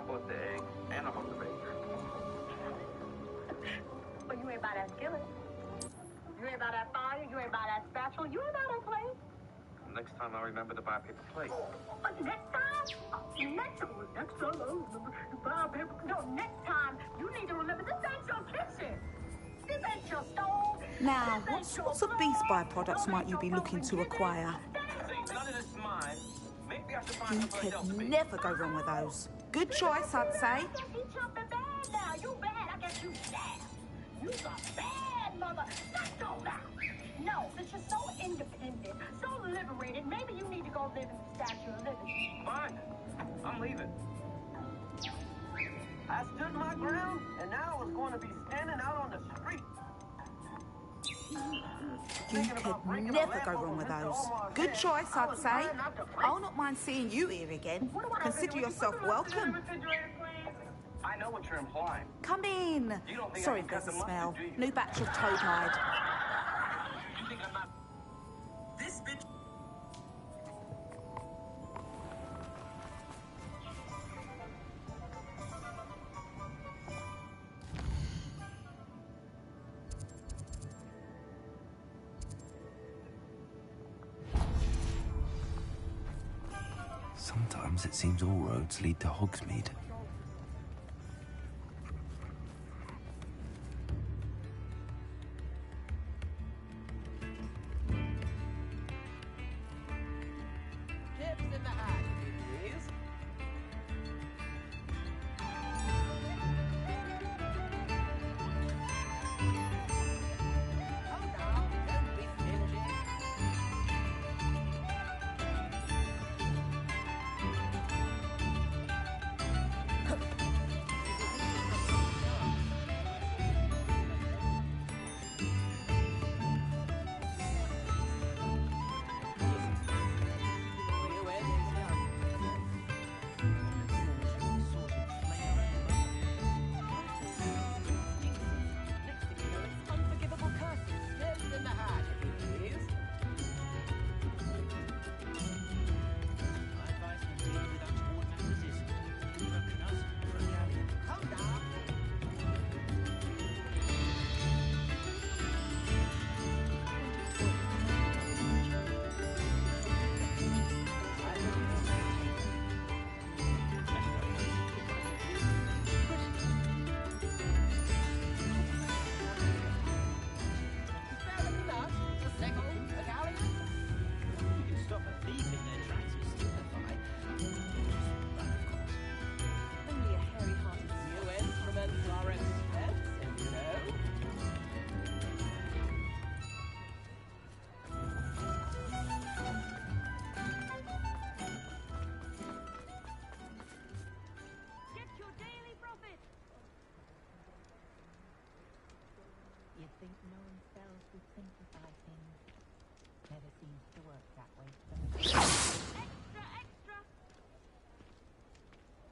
bought the egg, and I bought the bacon. Well, you ain't buy that skillet. You ain't buy that fire. You ain't buy that spatula. You ain't buy that plate. Next time I'll remember to buy a paper plate. Next time? Next time I'll remember to buy a paper plate. No, next time you need to remember this ain't your kitchen. This ain't your stove. Now, what sorts of beast byproducts might you be looking to acquire? See, none of this is mine. Maybe I should find You someplace else to could be. never go wrong with those. Good choice, I'd say. I guess he jumping bad now. You bad. I guess you bad. You got bad, mother. That's so bad. No, since you're so independent, so liberated, maybe you need to go live in the Statue of Liberty. Fine. I'm leaving. I stood my ground, and now I was going to be standing out on the street. You could never go wrong with those. Good choice, I'd say. I'll not mind seeing you here again. Consider yourself welcome. I know what you're implying. Come in. You don't think Sorry I if can there's a cut the smell. mustard, do you? New batch of toad hide. You think I'm not... This bitch... Sometimes it seems all roads lead to Hogsmeade. You'd think knowing spells would simplify things. Never seems to work that way. Extra, extra!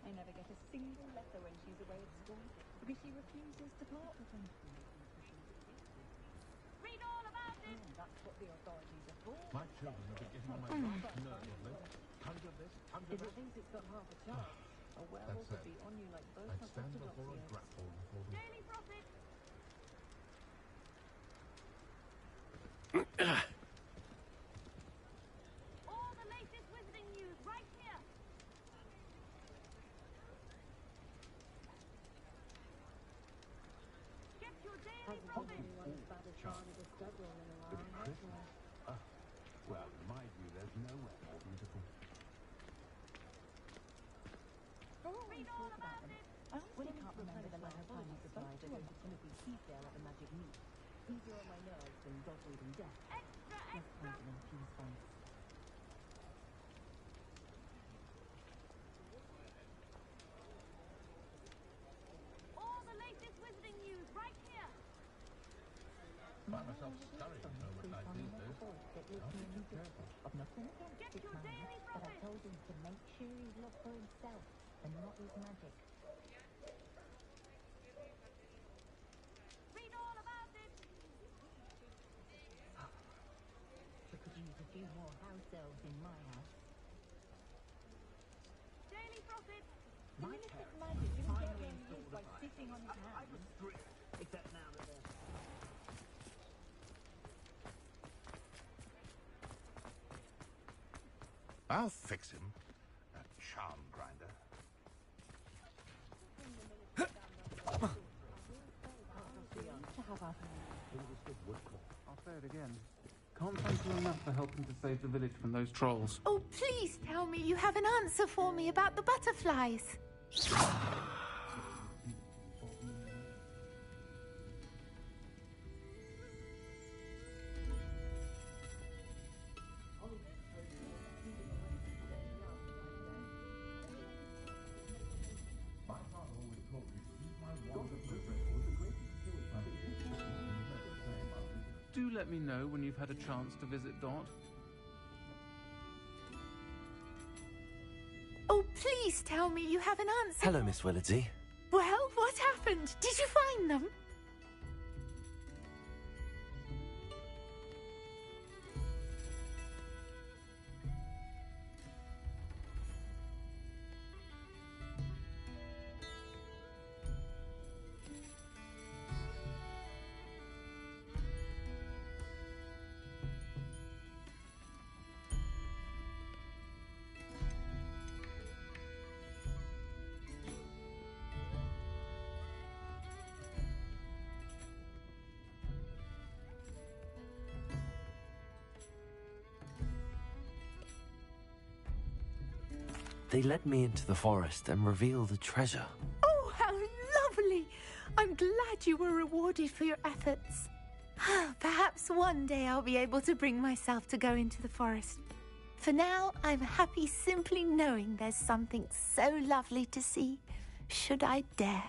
I never get a single letter when she's away at school because she refuses to part with them. Read all about it! That's what the authorities are for. My children are getting on my nerve. Conjure this, conjure If it that. thinks it's got half a chance, a werewolf That's would be on you like both I'd of stand us before a grapple before the... Daily Prophet! All the latest wizarding news right here! Get your Daily Prophet! Anyone's bad as far as a stud rolling around. Christmas? Well, in my view, there's nowhere more beautiful. Read all about it! I honestly can't remember the last time I spoke to him. Timothy Seasdale at the Magic Meet. Easier on my nerves than Dogwood and Death. Extra, Less extra! confident in his face. All the latest wizarding news right here! Find myself scurrying home at night these days. Be careful. Of nothing against Get this your man, Daily but I Prophet! told him to make sure he's looked for himself and not his magic. Read all about it! We could use a few more house elves in my house. Daily Prophet! My parents anything on his hands. Except now that they're... I'll fix him. That charm grinder. I'll say it again. Can't thank you enough for helping to save the village from those trolls. Oh, please tell me you have an answer for me about the butterflies. Do let me know when you've had a chance to visit Dot. Oh, please tell me you have an answer. Hello, Miss Willardsey. Well, what happened? Did you find them? They led me into the forest and revealed the treasure. Oh, how lovely! I'm glad you were rewarded for your efforts. Perhaps one day I'll be able to bring myself to go into the forest. For now, I'm happy simply knowing there's something so lovely to see, should I dare.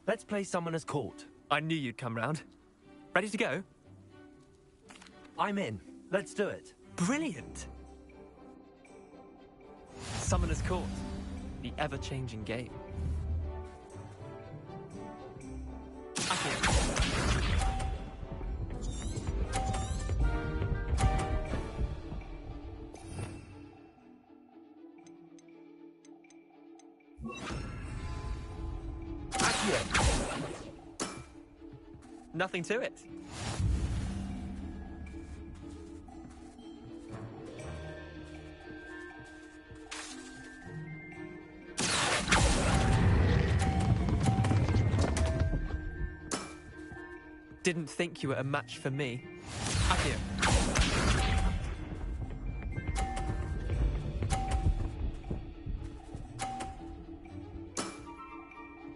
Let's play Summoner's Court. I knew you'd come round. Ready to go? I'm in. Let's do it. Brilliant! Summoner's Court. The ever-changing game. Nothing to it. Didn't think you were a match for me. Accio.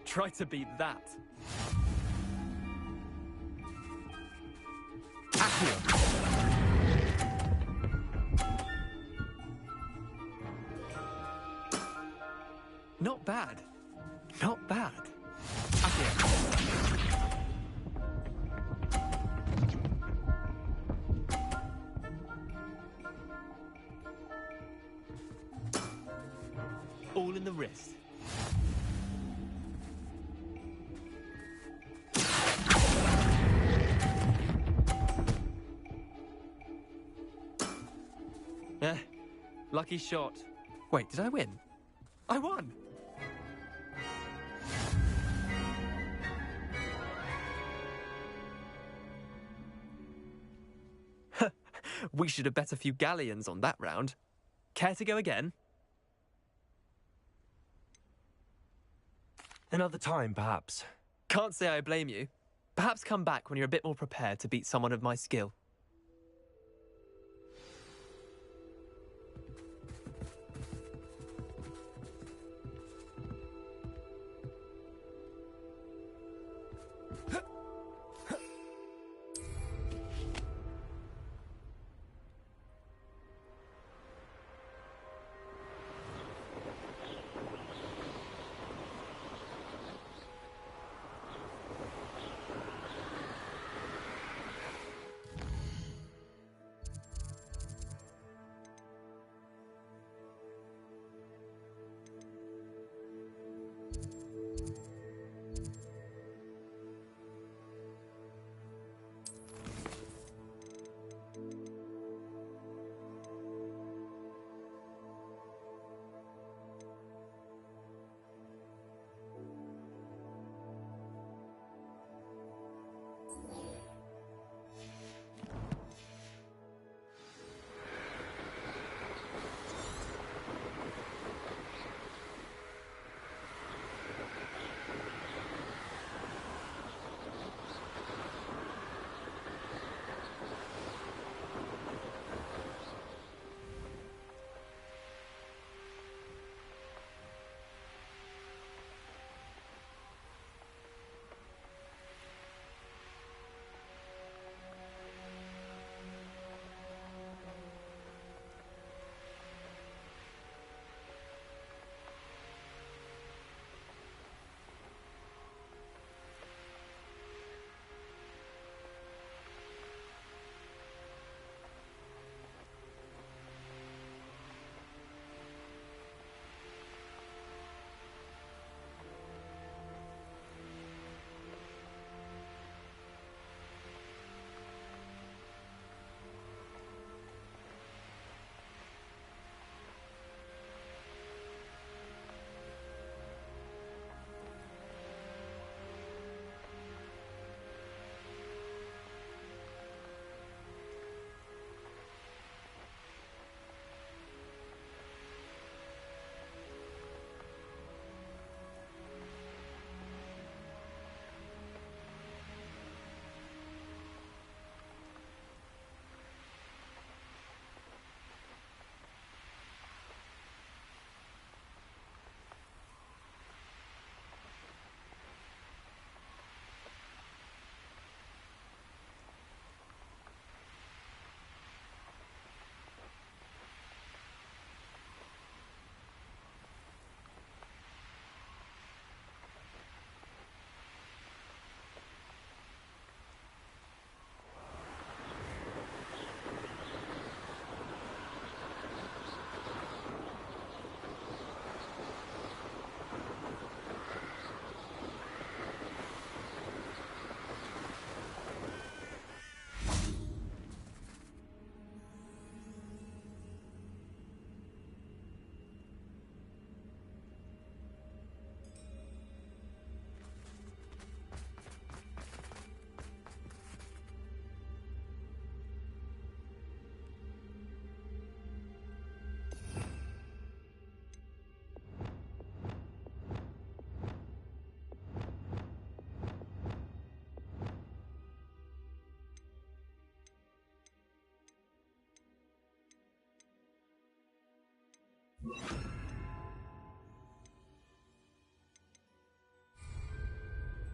Try to beat that. Not bad. Not bad. All in the wrist. Lucky shot. Wait, did I win? I won! We should have bet a few galleons on that round. Care to go again? Another time, perhaps. Can't say I blame you. Perhaps come back when you're a bit more prepared to beat someone of my skill.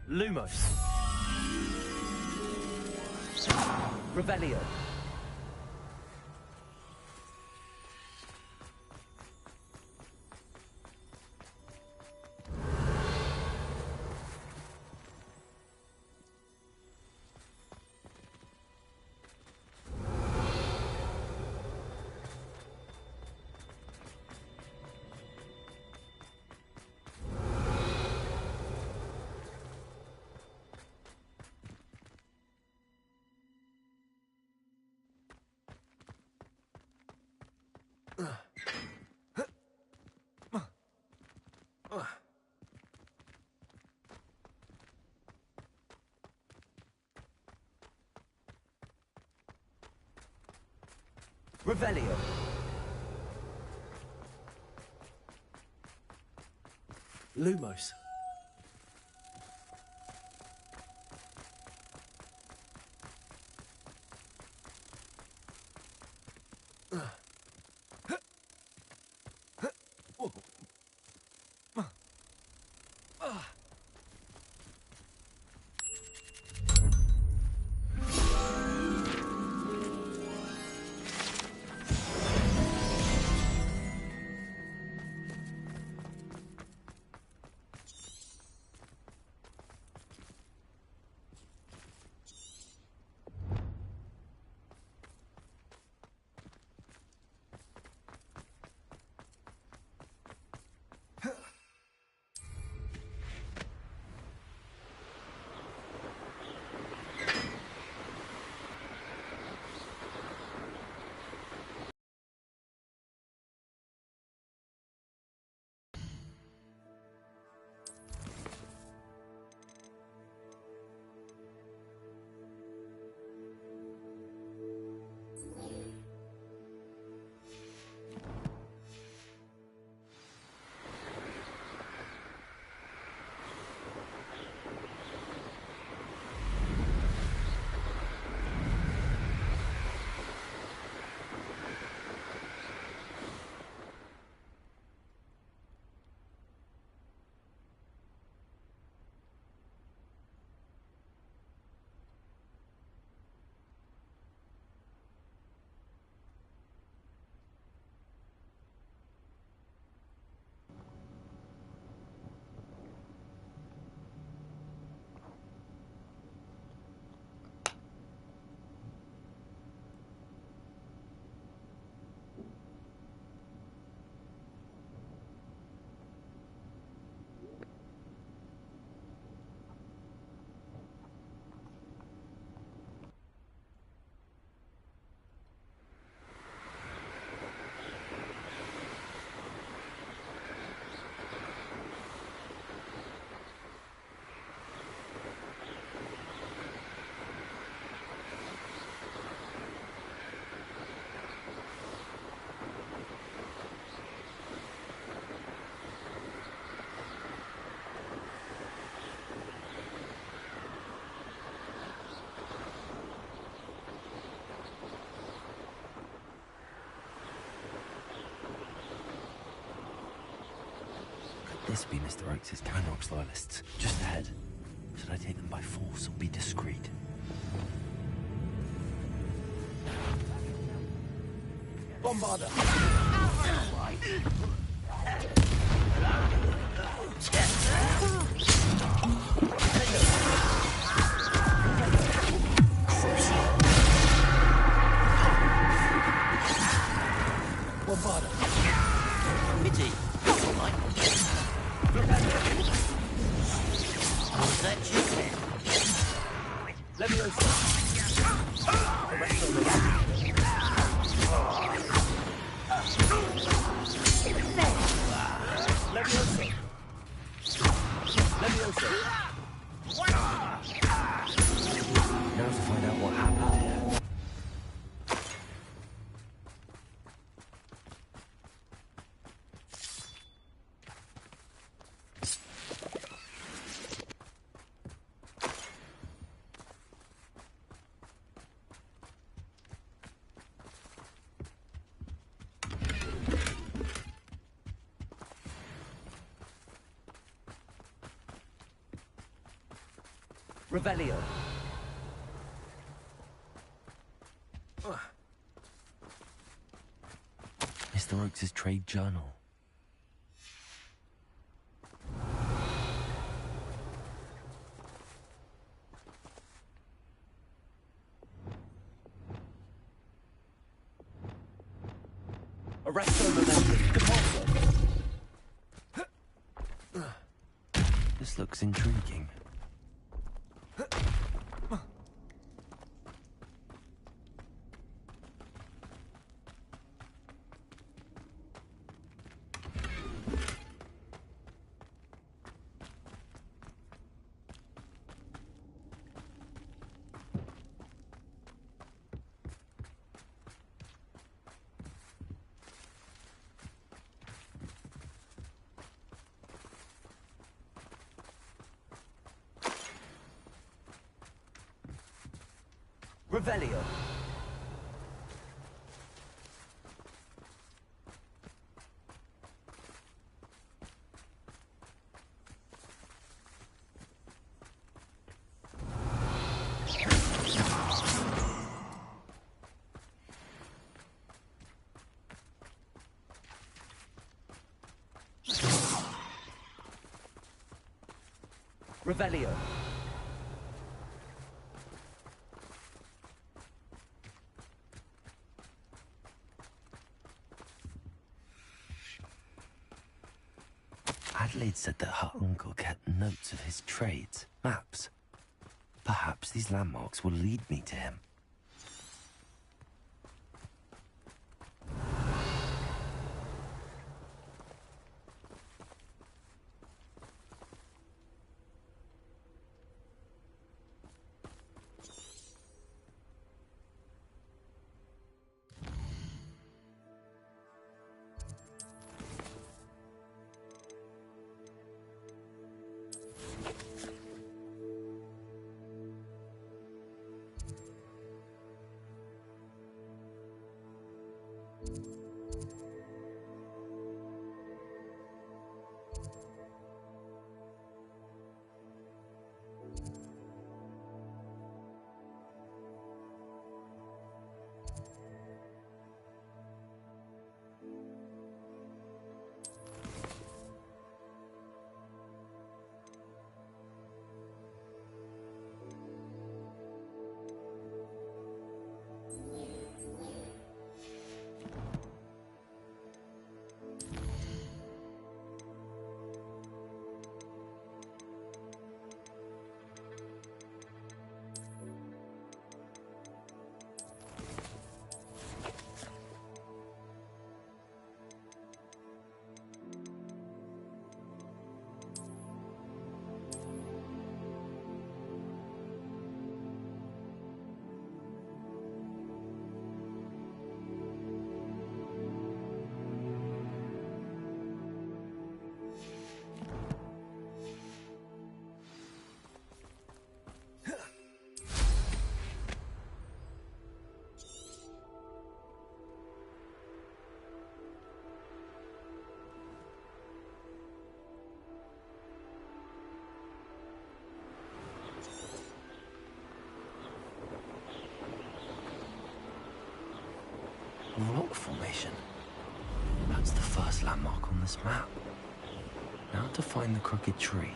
Lumos. Revelio. Revelio. Lumos. This be Mr. Oakes' Canrock's loyalists, just ahead. Should I take them by force or be discreet? Bombarder! Bombarder! Pity! Was that you? Leviosa! Leviosa! Leviosa! Now to find out what happened here. Revelio. Mr. Oakes' trade journal. Arresto momentum. Depulso. This looks intriguing. Revelio. Revelio. Adelaide said that her uncle kept notes of his trades, maps. Perhaps these landmarks will lead me to him. Rock formation. That's the first landmark on this map. Now to find the crooked tree.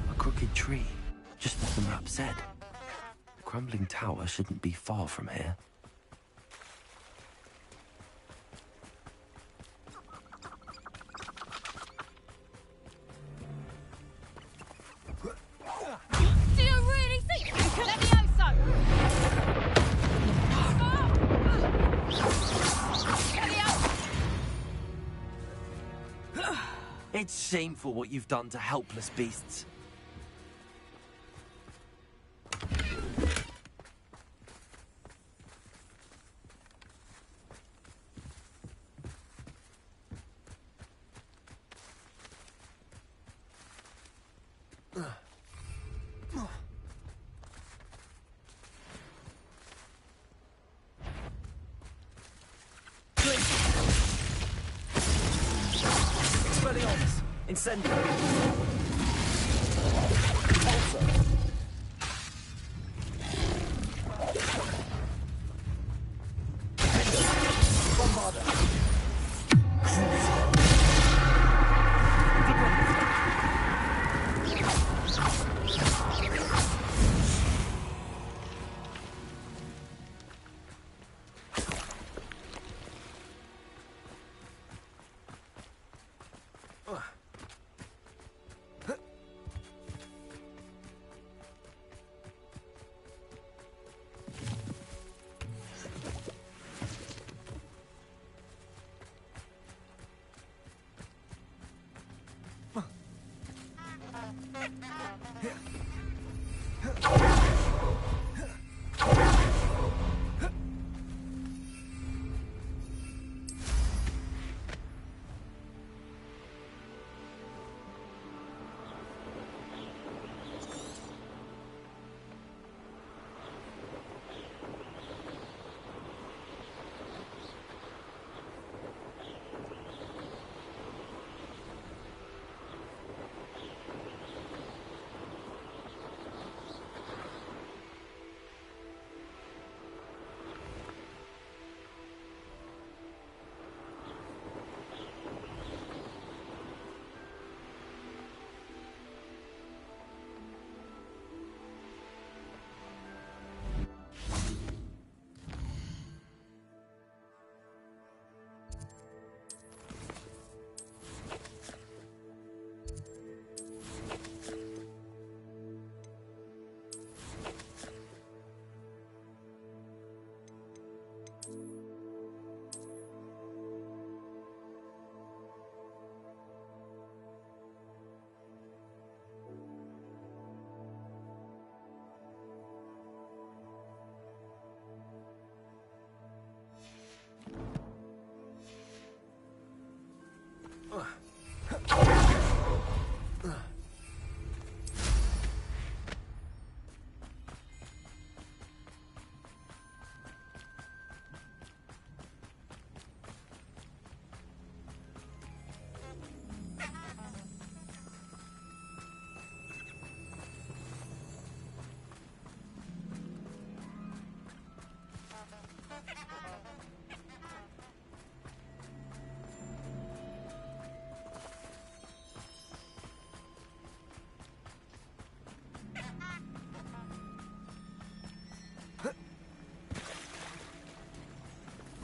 A crooked tree, just as the map said. The crumbling tower shouldn't be far from here. Do you really think you can let me out so? Let me out! It's shameful what you've done to helpless beasts. Incendio.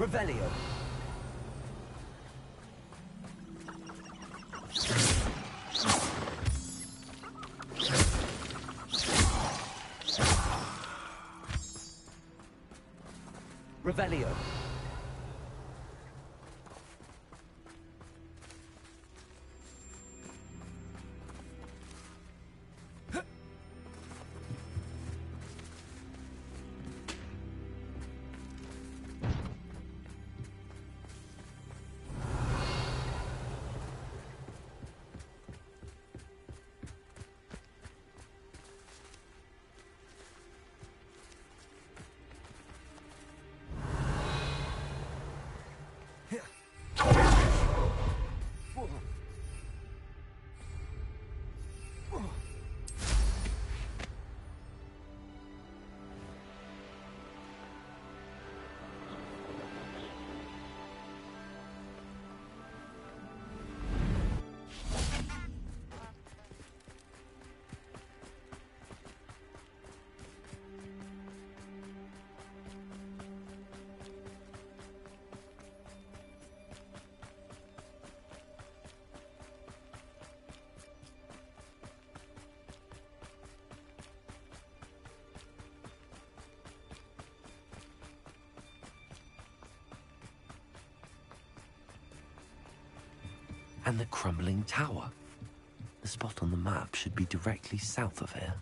Revelio. Revelio. And the crumbling tower. The spot on the map should be directly south of here.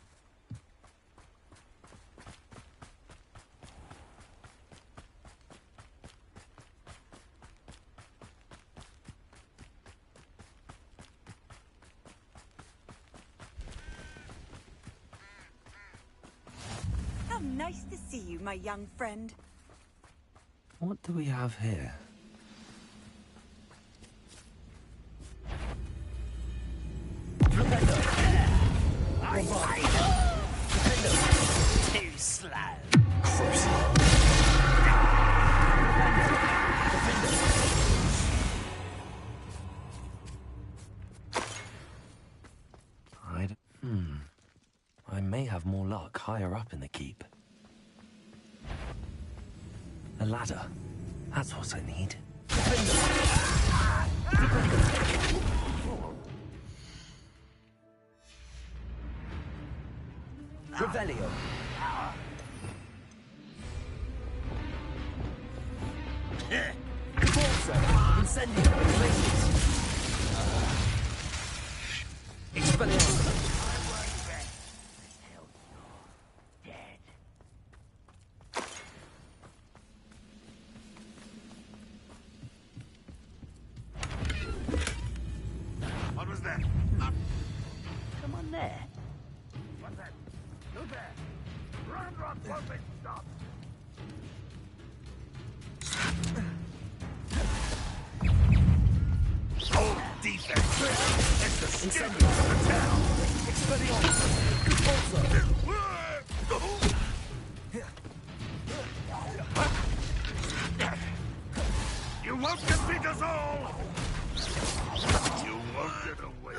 How nice to see you, my young friend. What do we have here? Too slow. I may have more luck higher up in the keep. A ladder. That's what I need. Revelio. Forza! Incendio! Places! Expelliarmus! What was that? Come on there. What's that? Look there. Run, perfect stop. Oh, defense. It's the stupid of the town. Expelliarmus! Forza! You won't defeat us all! You won't get away.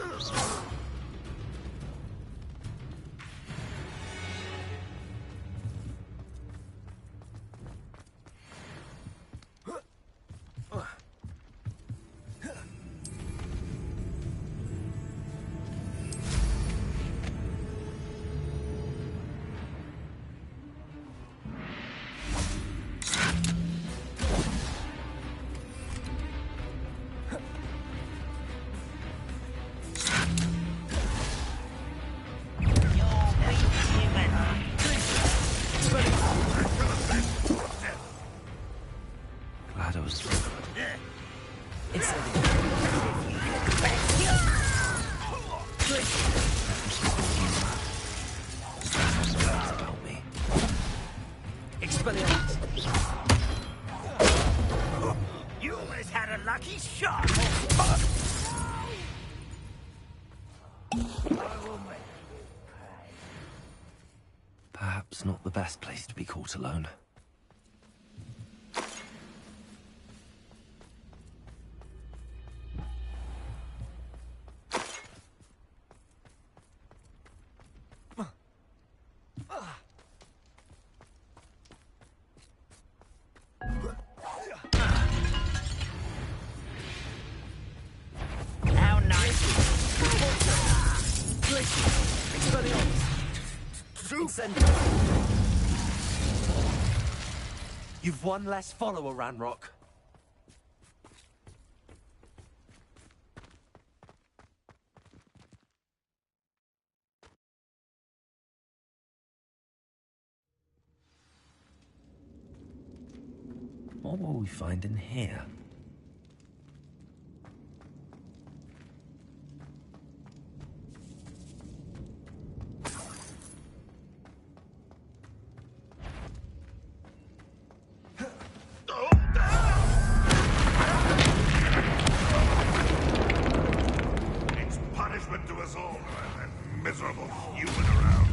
Glad I was... About me. Expelliarmus! You always had a lucky shot! Perhaps not the best place to be caught alone. You've one less follower, Ranrock. What will we find in here? It's punishment to us all, that miserable human around.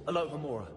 Hello, Homura.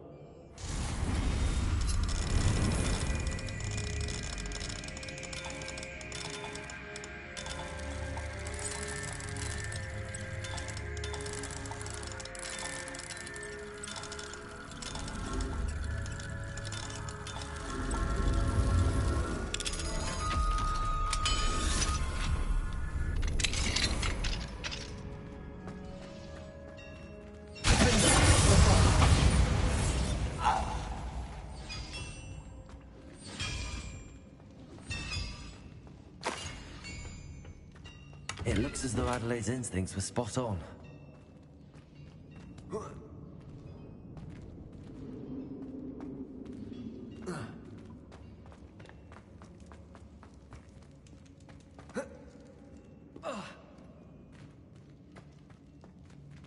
It looks as though Adelaide's instincts were spot on.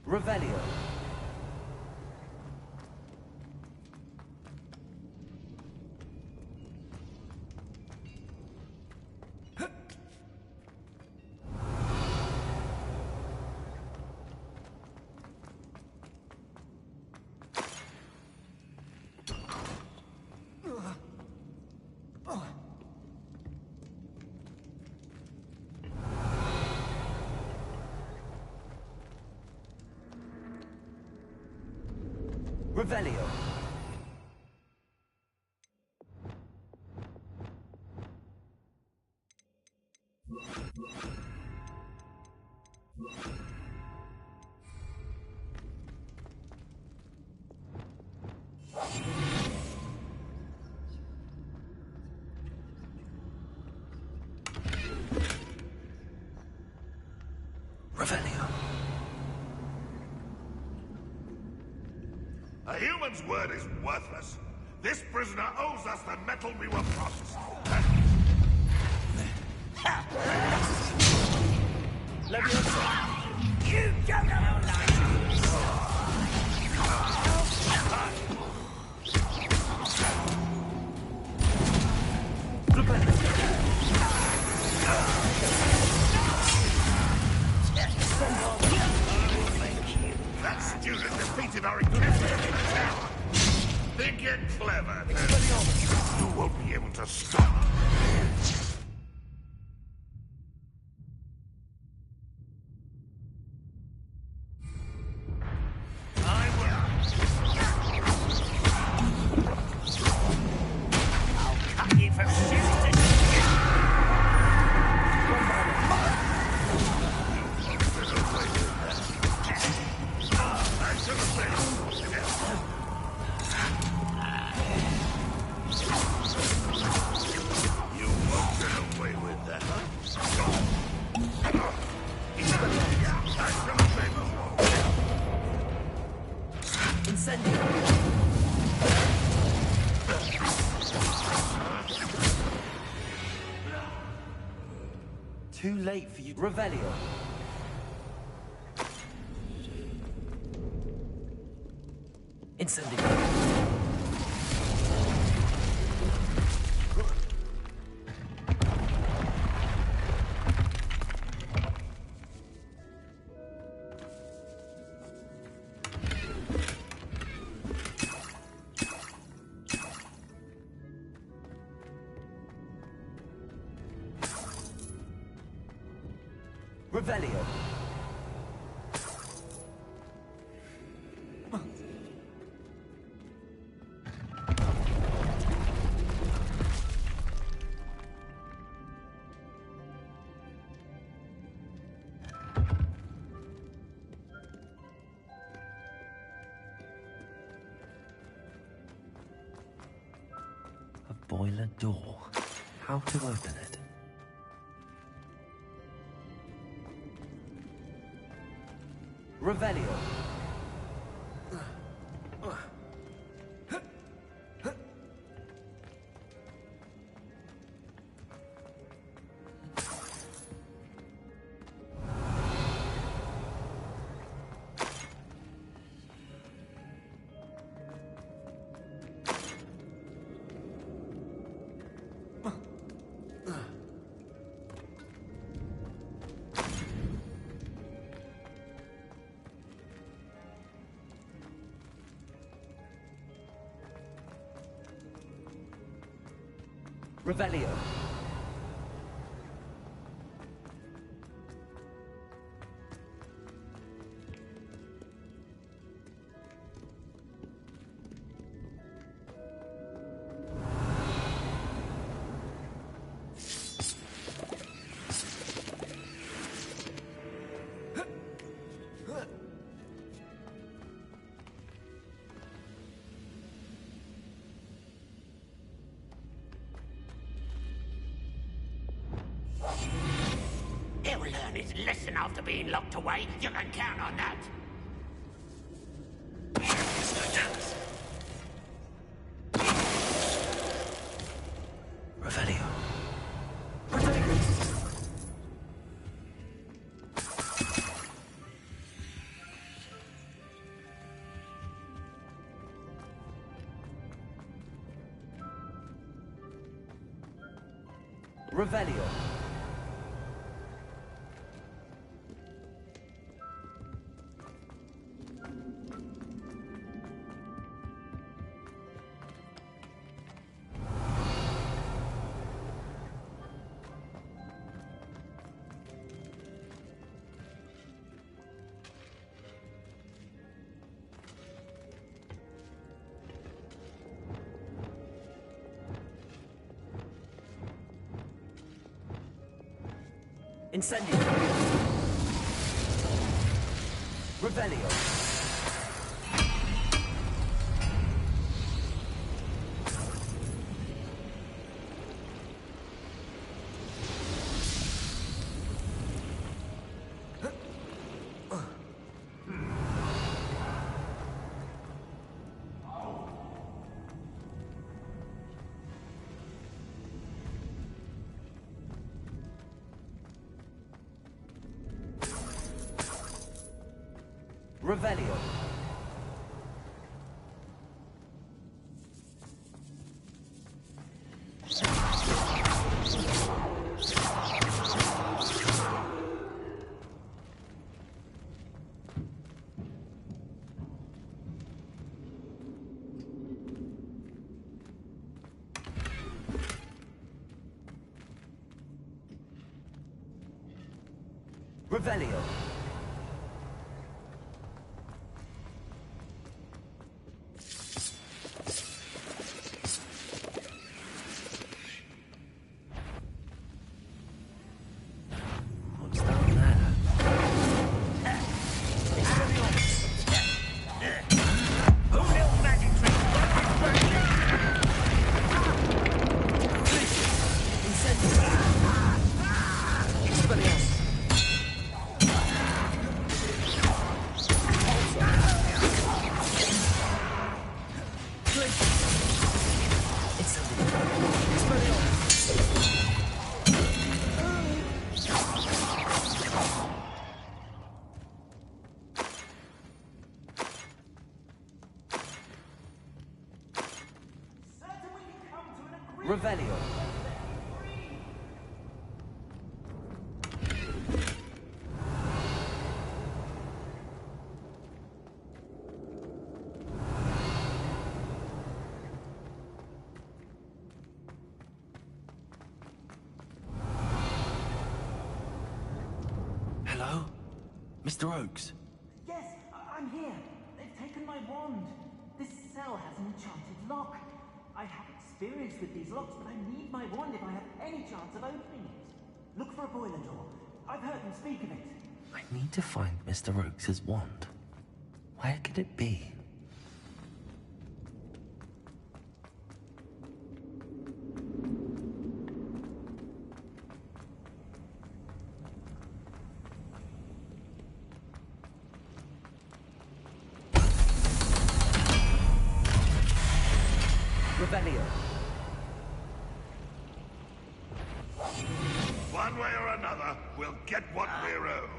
Revelio. Revelio. Revelio. A human's word is worthless. This prisoner owes us the metal we were promised. You don't have a That student defeated our encampment in the tower. Think you're clever, then you won't be able to stop. Too late for you. Revelio. Incendio. Revelio. boiler door. How to open it? Revelio. Revelio. He'll learn his lesson after being locked away. You can count on that. There's no chance. Revelio. Revelio. Incendio. Revelio. Revelio. Revelio. Revelio. Hello? Mr. Oakes? Yes, I'm here. They've taken my wand. This cell has an enchanted lock. I have experience with these locks, but I need my wand if I have any chance of opening it. Look for a boiler door. I've heard them speak of it. I need to find Mr. Oakes' wand. Where could it be? Revelio. One way or another, we'll get what we're owed.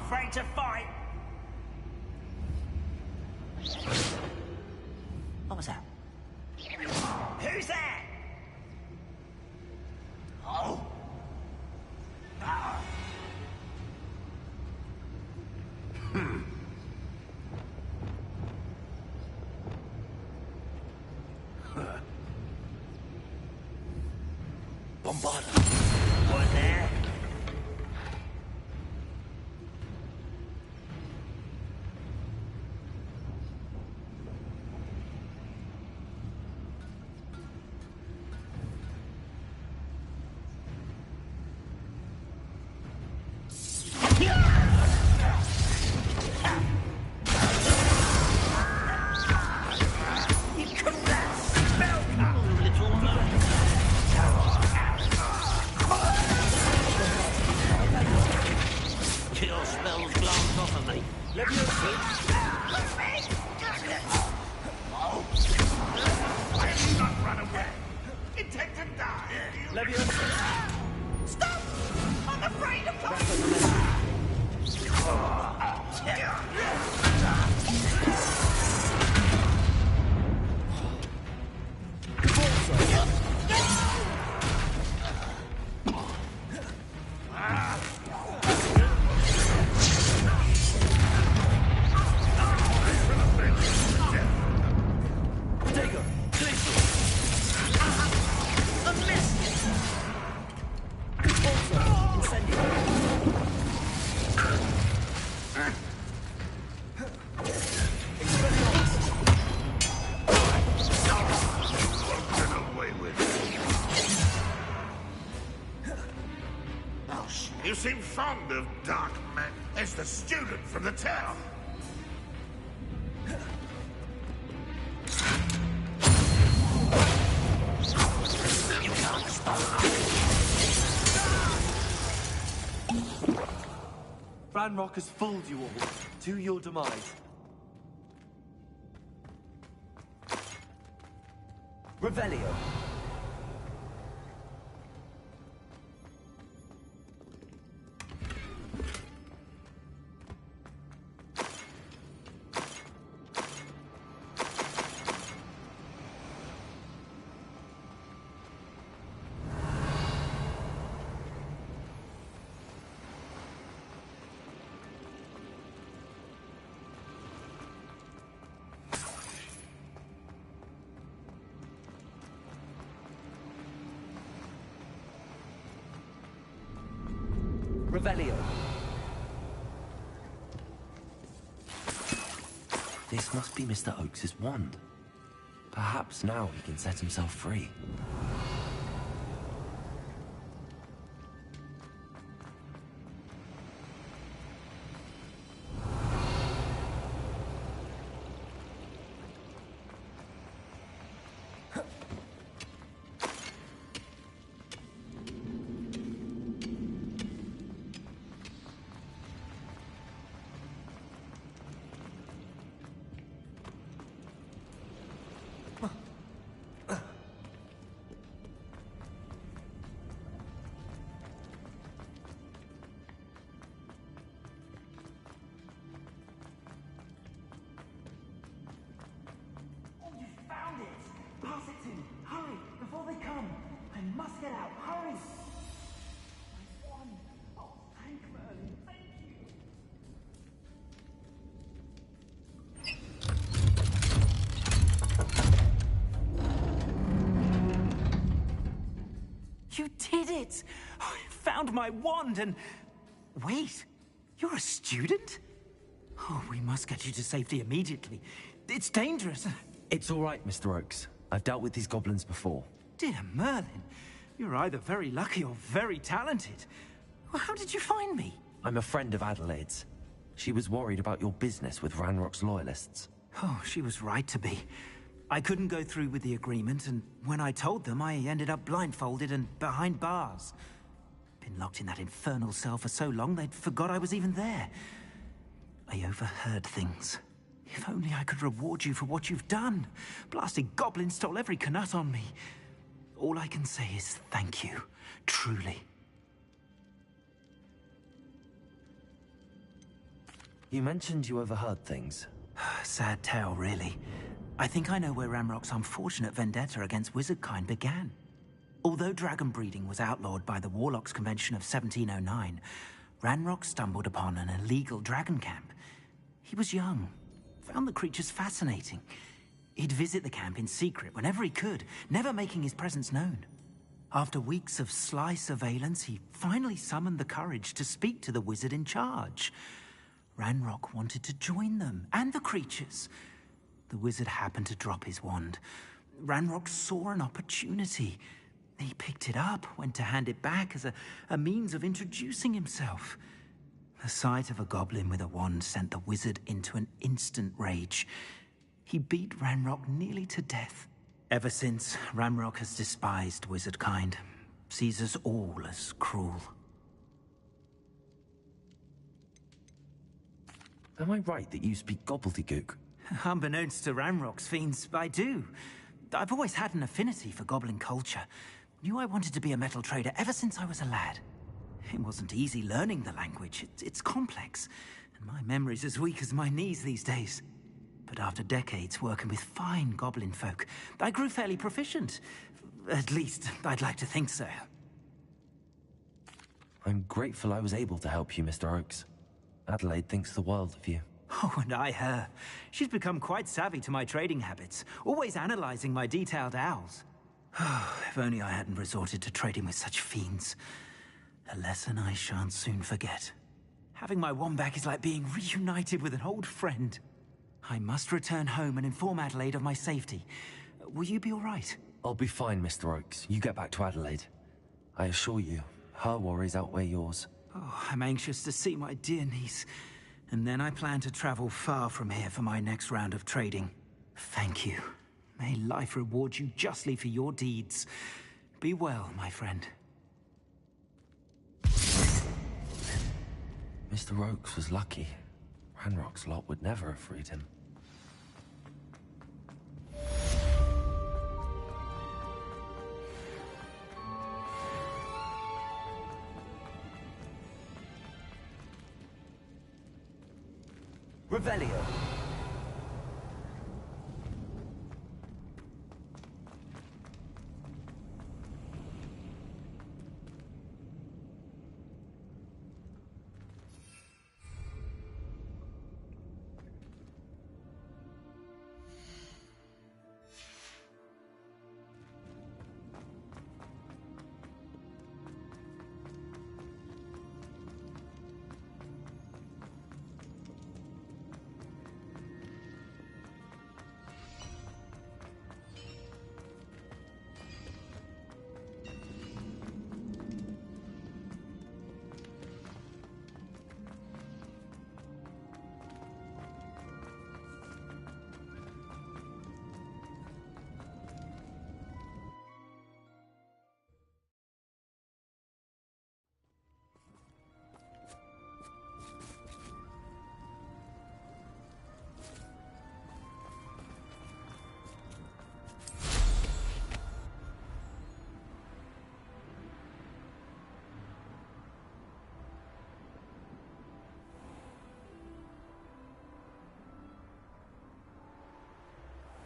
Afraid to fight? What was that? Who's that? Oh. Bombarda. What there? You seem fond of dark men. As the student from the town. You can't stop. Ranrock has fooled you all, to your demise. Revelio. Revelio. This must be Mr. Oakes's wand. Perhaps now he can set himself free. You did it! I found my wand and... Wait, you're a student? Oh, we must get you to safety immediately. It's dangerous. It's all right, Mr. Oakes. I've dealt with these goblins before. Dear Merlin, you're either very lucky or very talented. Well, how did you find me? I'm a friend of Adelaide's. She was worried about your business with Ranrock's loyalists. Oh, she was right to be. I couldn't go through with the agreement, and when I told them, I ended up blindfolded and behind bars. Been locked in that infernal cell for so long they'd forgot I was even there. I overheard things. If only I could reward you for what you've done. Blasted goblin stole every knut on me. All I can say is thank you, truly. You mentioned you overheard things. Sad tale, really. I think I know where Ranrock's unfortunate vendetta against wizardkind began. Although dragon breeding was outlawed by the Warlocks Convention of 1709, Ranrock stumbled upon an illegal dragon camp. He was young, found the creatures fascinating. He'd visit the camp in secret whenever he could, never making his presence known. After weeks of sly surveillance, he finally summoned the courage to speak to the wizard in charge. Ranrock wanted to join them, and the creatures. The wizard happened to drop his wand. Ranrock saw an opportunity. He picked it up, went to hand it back as a means of introducing himself. The sight of a goblin with a wand sent the wizard into an instant rage. He beat Ranrock nearly to death. Ever since, Ranrock has despised wizardkind, sees us all as cruel. Am I right that you speak gobbledygook? Unbeknownst to Ranrock's fiends, I do. I've always had an affinity for goblin culture. Knew I wanted to be a metal trader ever since I was a lad. It wasn't easy learning the language. It's complex, and my memory's as weak as my knees these days. But after decades working with fine goblin folk, I grew fairly proficient. At least, I'd like to think so. I'm grateful I was able to help you, Mr. Oakes. Adelaide thinks the world of you. Oh, and I her. She's become quite savvy to my trading habits, always analyzing my detailed owls. If only I hadn't resorted to trading with such fiends. A lesson I shan't soon forget. Having my wand back is like being reunited with an old friend. I must return home and inform Adelaide of my safety. Will you be all right? I'll be fine, Mr. Oakes. You get back to Adelaide. I assure you, her worries outweigh yours. Oh, I'm anxious to see my dear niece. And then I plan to travel far from here for my next round of trading. Thank you. May life reward you justly for your deeds. Be well, my friend. Mr. Oakes was lucky. Ranrock's lot would never have freed him. Revelio.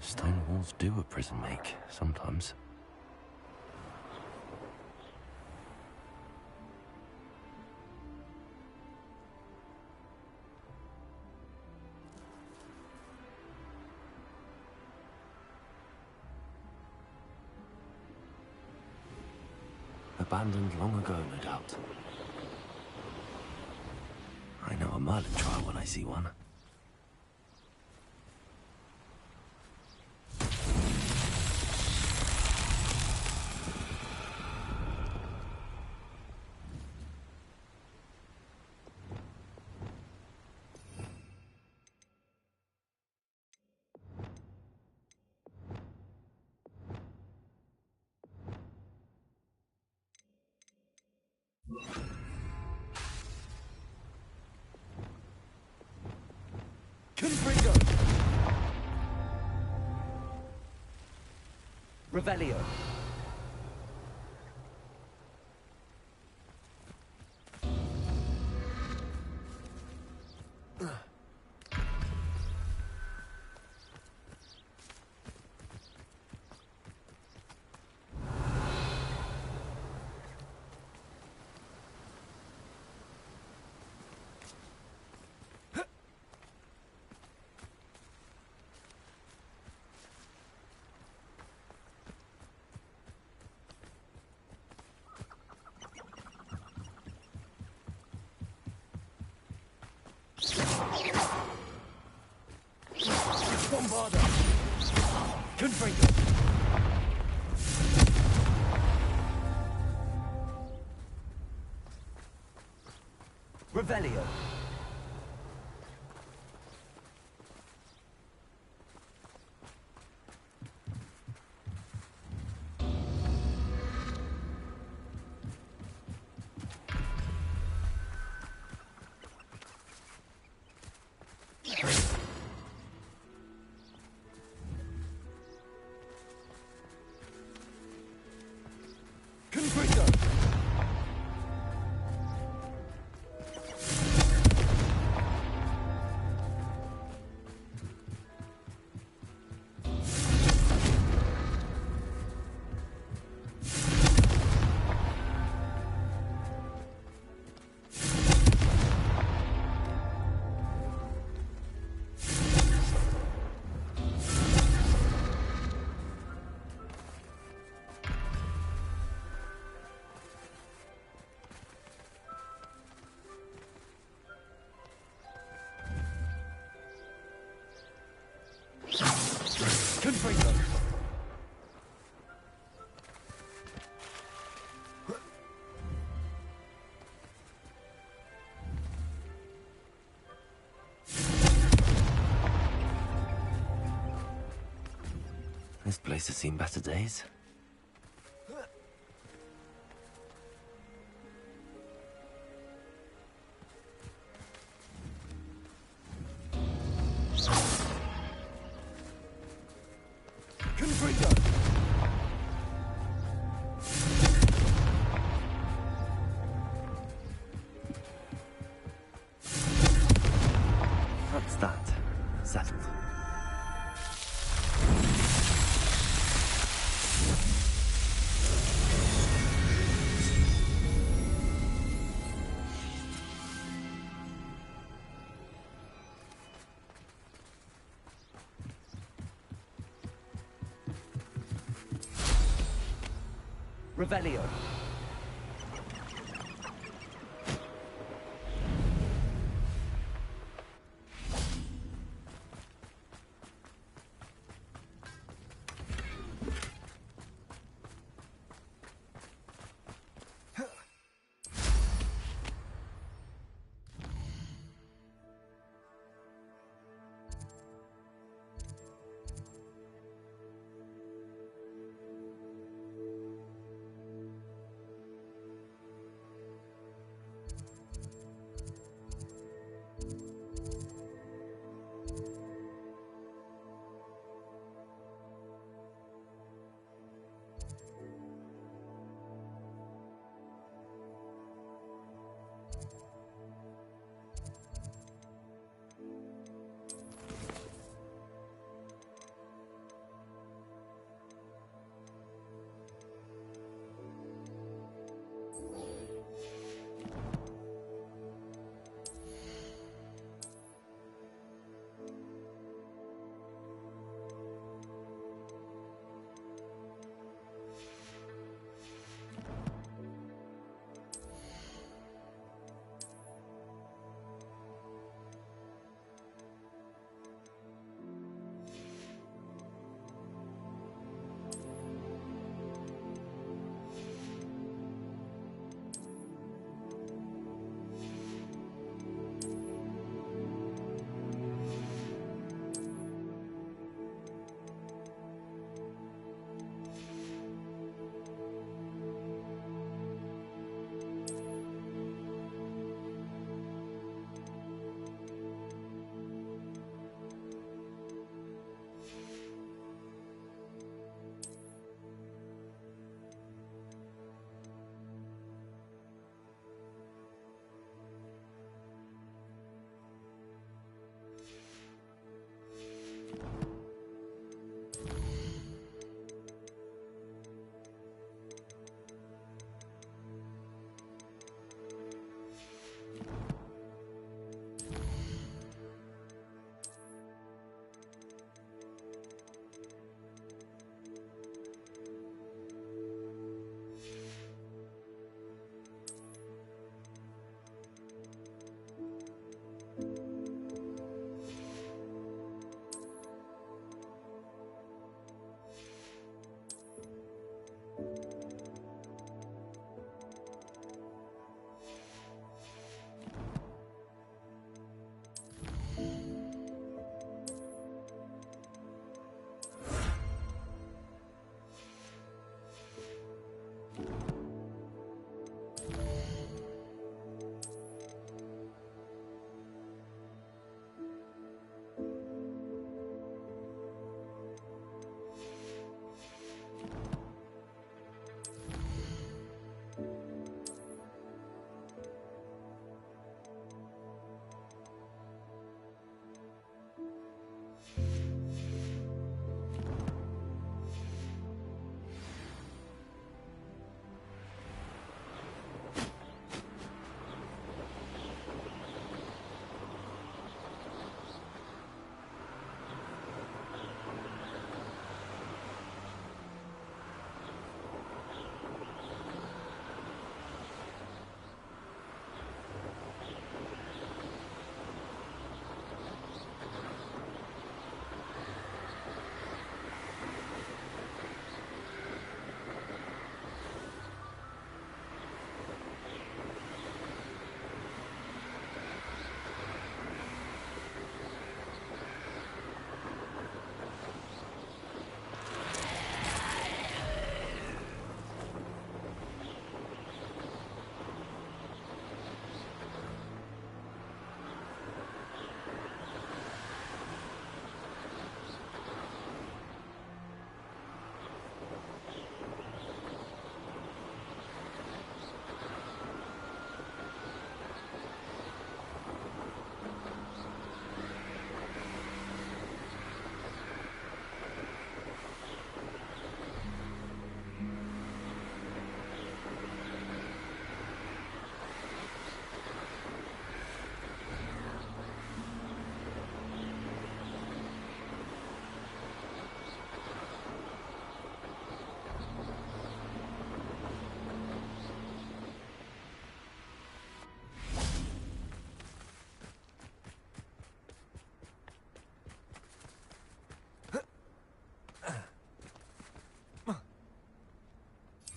Stone walls do a prison make, sometimes. Abandoned long ago, no doubt. I know a Merlin trial when I see one. Revelio. Bombarda! Confringo! Revelio! Confringo! Confringo! This place has seen better days. Confringo! That's that. Settled. Revelio.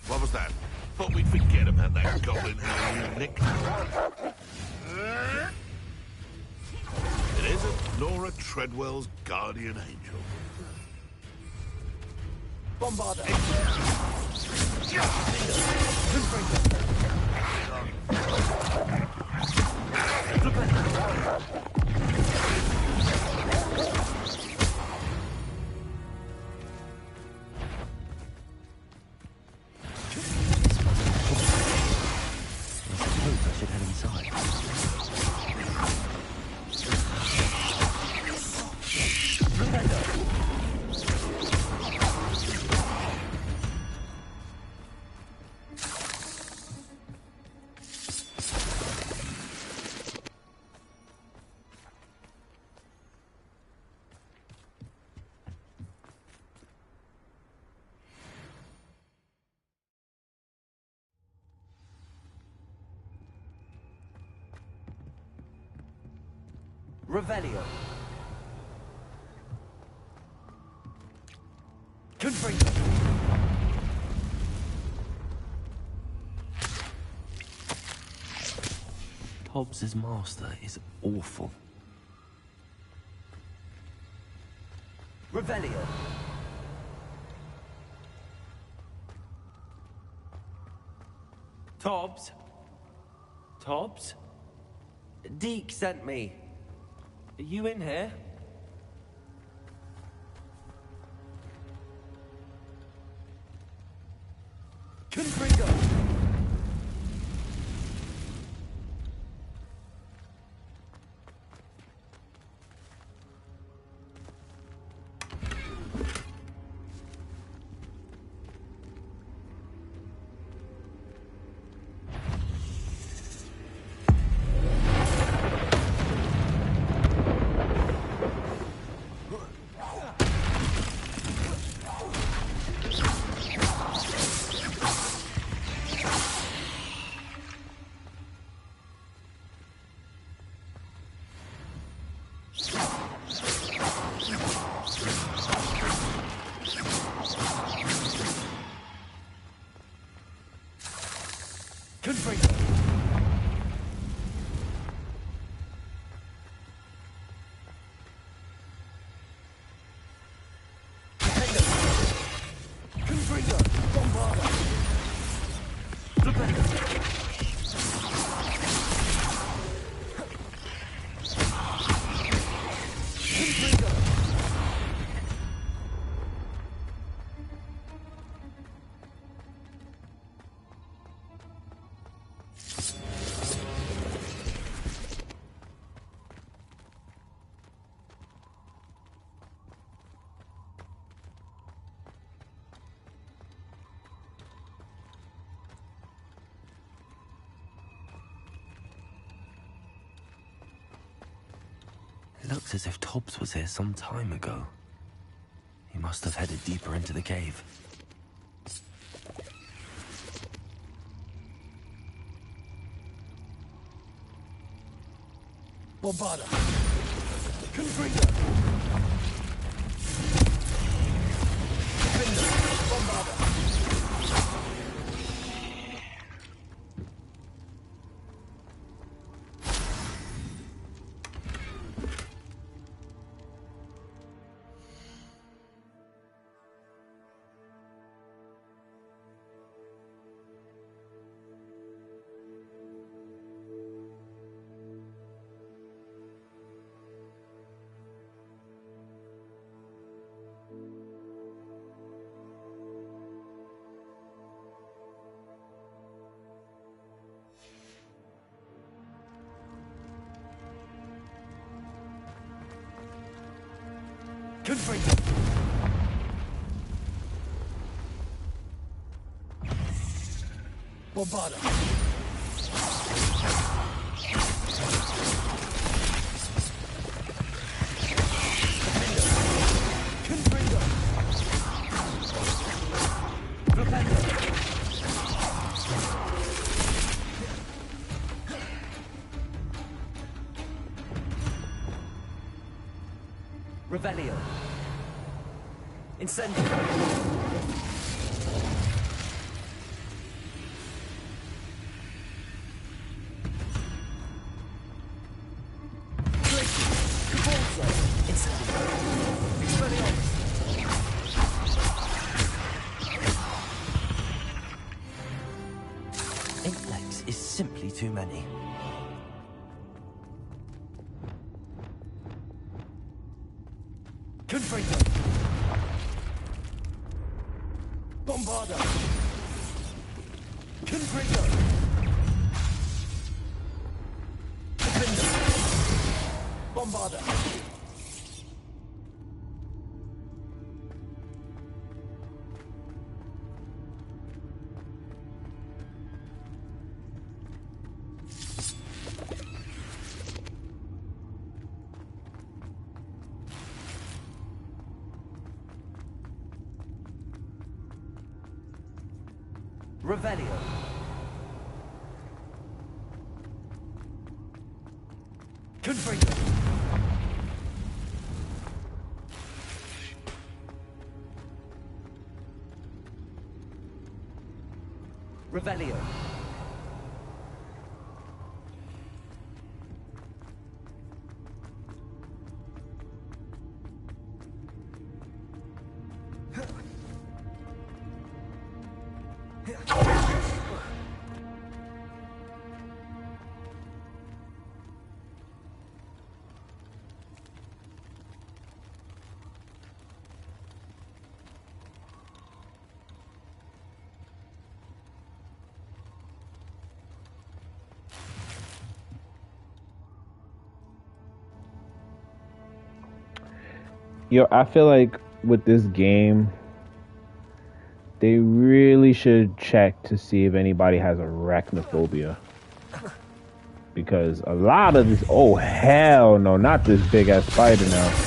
What was that? Thought we'd forget about that goblin hound you nicked. It isn't Nora Treadwell's guardian angel. Bombard! I should head inside. Revelio. Confringo. Hobbs's master is awful. Revelio. Tobbs? Tobbs? Deke sent me. Are you in here? Confringo! It looks as if Tobbs was here some time ago. He must have headed deeper into the cave. Bombarda! Confringo! Defender! Bombarda! Confringo! Bombarda! Confringo! Revelio. Incendio. Index is simply too many. Confringo! Bombarda! Confringo! Defender! Bombarda! Revelio. Confringo! Revelio. Yo, I feel like with this game, they really should check to see if anybody has arachnophobia. Because a lot of this, oh hell no, not this big ass spider now.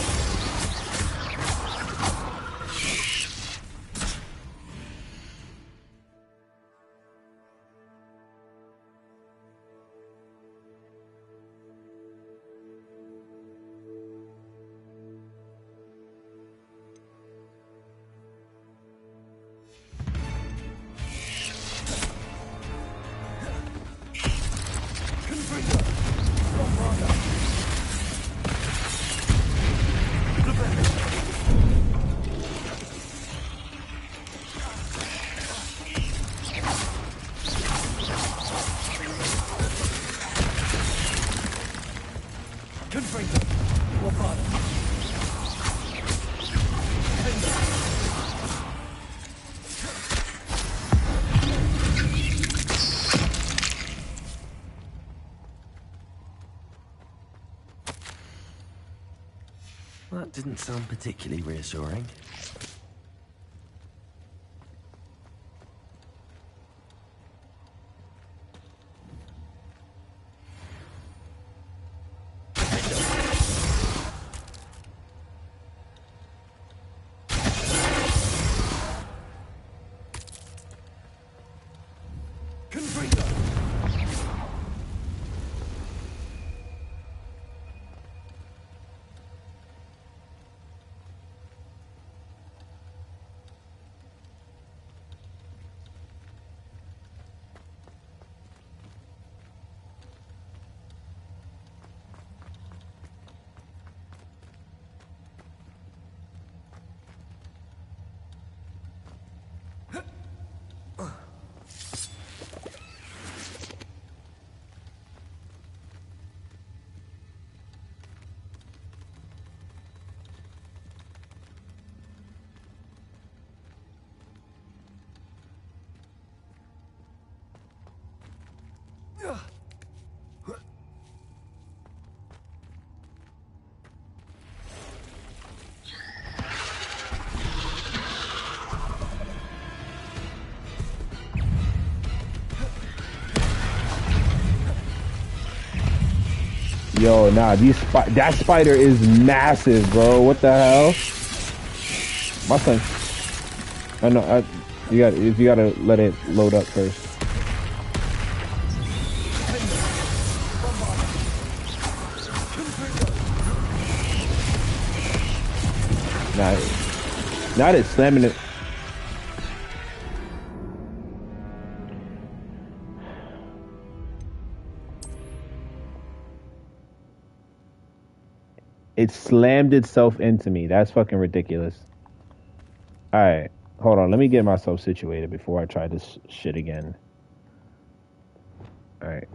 That didn't sound particularly reassuring. Yo, nah, that spider is massive, bro. What the hell? My son. I know. You gotta let it load up first. Not it slamming it. It slammed itself into me. That's fucking ridiculous. Alright. Hold on. Let me get myself situated before I try this shit again. Alright.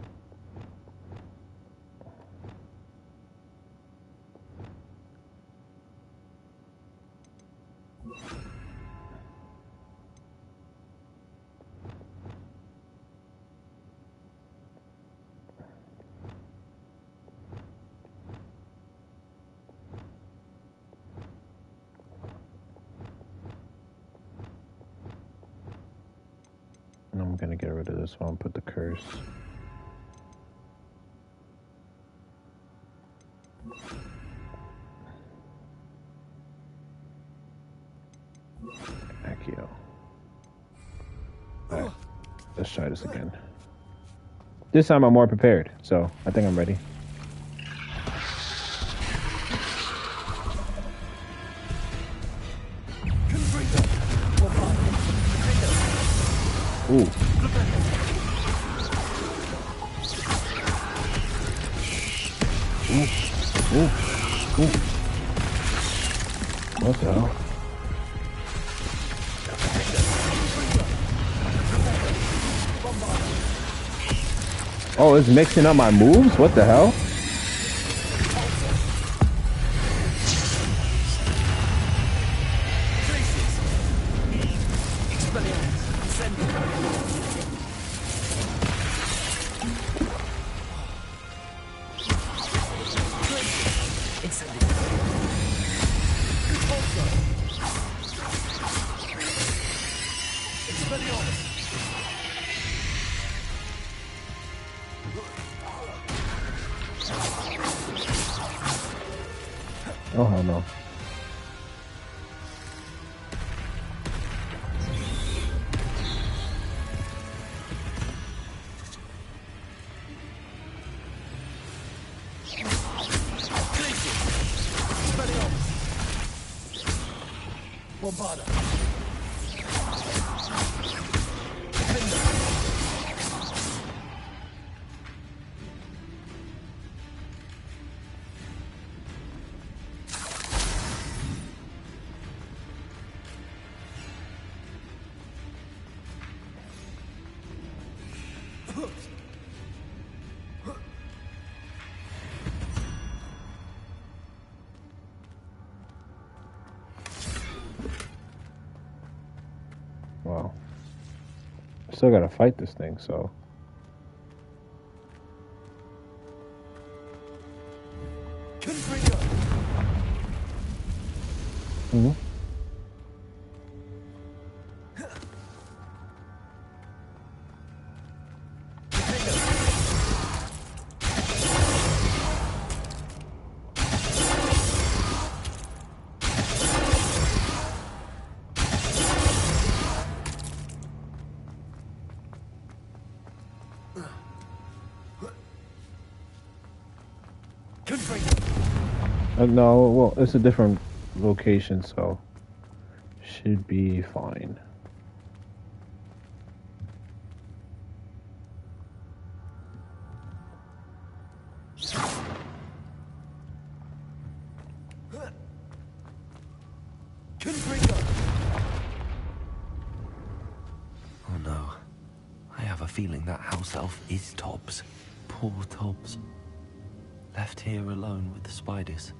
I'm gonna get rid of this one, put the curse. Accio. Alright, let's try this again. This time I'm more prepared, so I think I'm ready. Ooh. Ooh. Ooh. What the hell? Oh, it's mixing up my moves? What the hell? Oh, hell no. Wow. Still gotta fight this thing, so. Mm-hmm. No, well, it's a different location, so should be fine. Oh no. I have a feeling that house elf is Tobbs. Poor Tobbs. Left here alone with the spiders.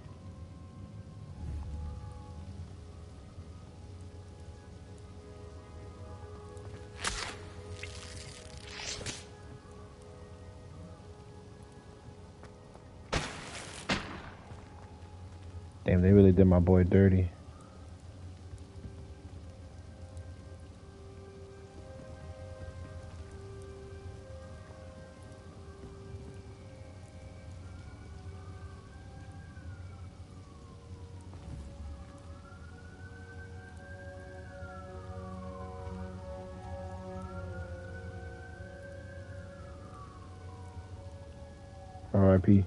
Damn, they really did my boy dirty. R.I.P.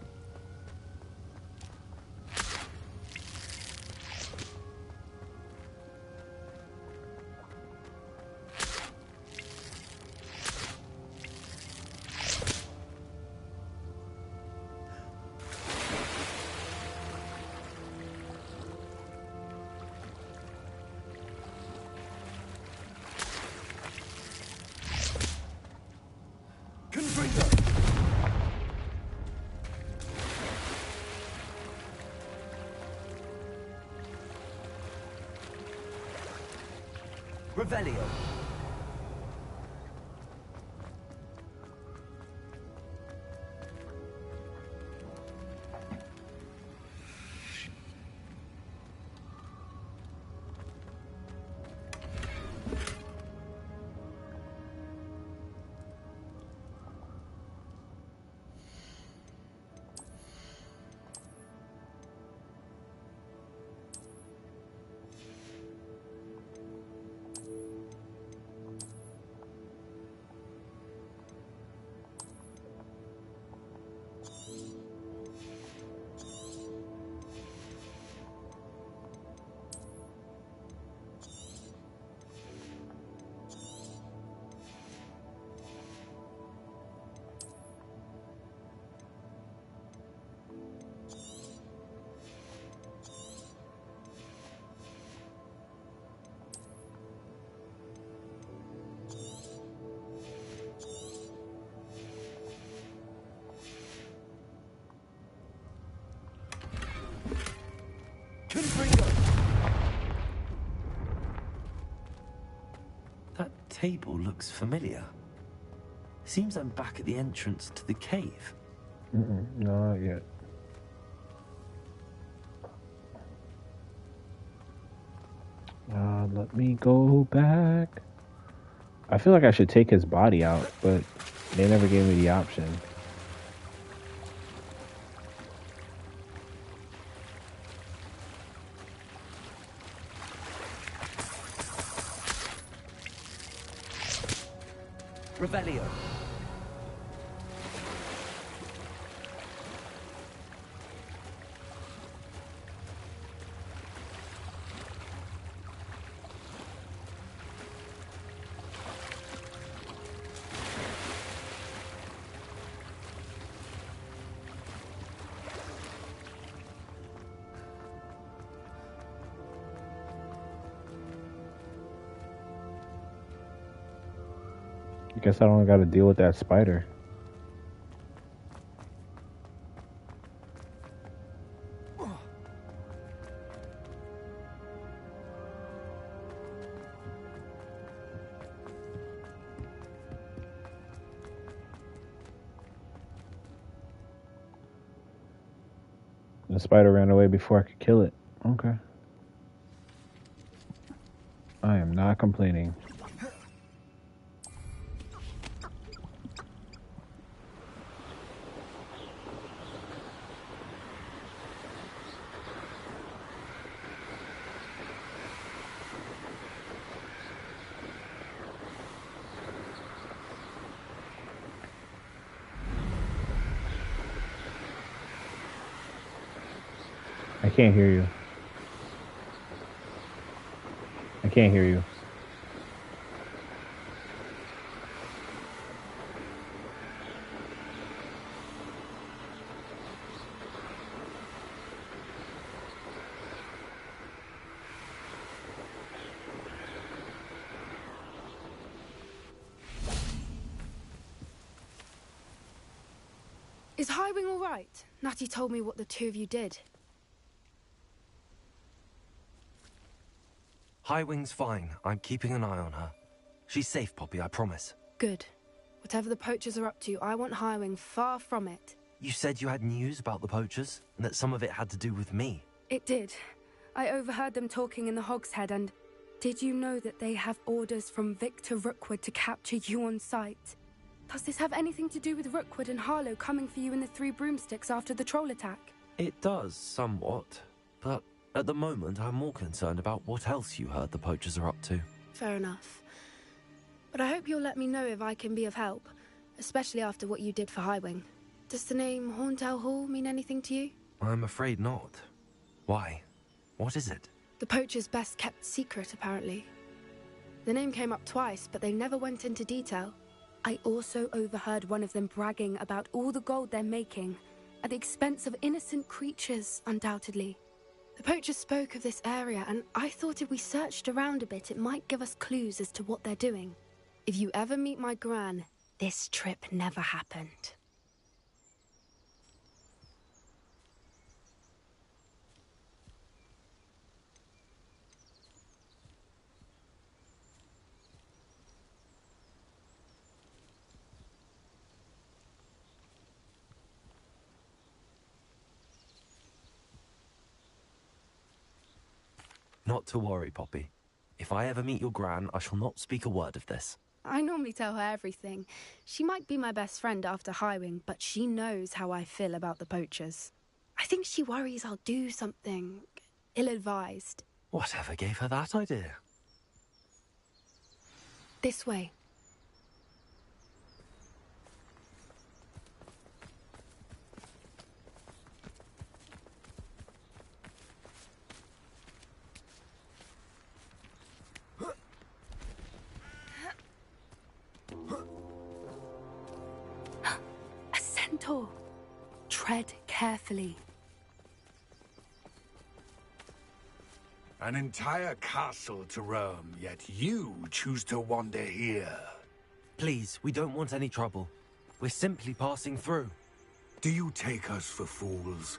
Revelio. That table looks familiar. Seems I'm back at the entrance to the cave. No, not yet. Let me go back. I feel like I should take his body out, but they never gave me the option. Revelio. I guess I don't gotta deal with that spider. The spider ran away before I could kill it. Okay. I am not complaining. I can't hear you. I can't hear you. Is Highwing all right? Natty told me what the two of you did. Highwing's fine. I'm keeping an eye on her. She's safe, Poppy, I promise. Good. Whatever the poachers are up to, I want Highwing far from it. You said you had news about the poachers, and that some of it had to do with me. It did. I overheard them talking in the Hogshead, and did you know that they have orders from Victor Rookwood to capture you on sight? Does this have anything to do with Rookwood and Harlow coming for you in the Three Broomsticks after the troll attack? It does, somewhat. But at the moment, I'm more concerned about what else you heard the poachers are up to. Fair enough. But I hope you'll let me know if I can be of help, especially after what you did for Highwing. Does the name Horntail Hall mean anything to you? I'm afraid not. Why? What is it? The poachers' best-kept secret, apparently. The name came up twice, but they never went into detail. I also overheard one of them bragging about all the gold they're making, at the expense of innocent creatures, undoubtedly. The poachers spoke of this area, and I thought if we searched around a bit, it might give us clues as to what they're doing. If you ever meet my gran, this trip never happened. Not to worry, Poppy. If I ever meet your gran, I shall not speak a word of this. I normally tell her everything. She might be my best friend after Highwing, but she knows how I feel about the poachers. I think she worries I'll do something ill-advised. Whatever gave her that idea? This way. Tread carefully. An entire castle to roam, yet you choose to wander here. Please, we don't want any trouble. We're simply passing through. Do you take us for fools?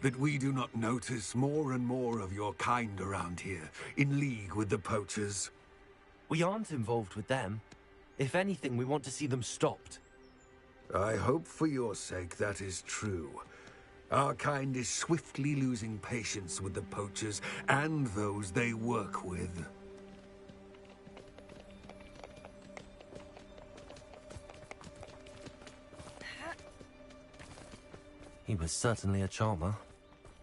That we do not notice more and more of your kind around here, in league with the poachers? We aren't involved with them. If anything, we want to see them stopped. I hope for your sake that is true. Our kind is swiftly losing patience with the poachers and those they work with. He was certainly a charmer.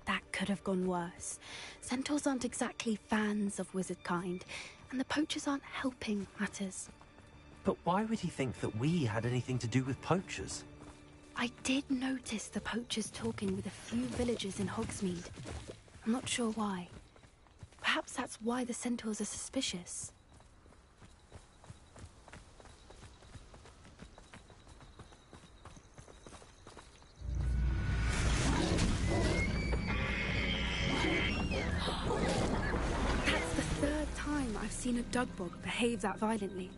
That could have gone worse. Centaurs aren't exactly fans of wizard kind, and the poachers aren't helping matters. But why would he think that we had anything to do with poachers? I did notice the poachers talking with a few villagers in Hogsmeade. I'm not sure why. Perhaps that's why the centaurs are suspicious. That's the third time I've seen a dugbog behave that violently.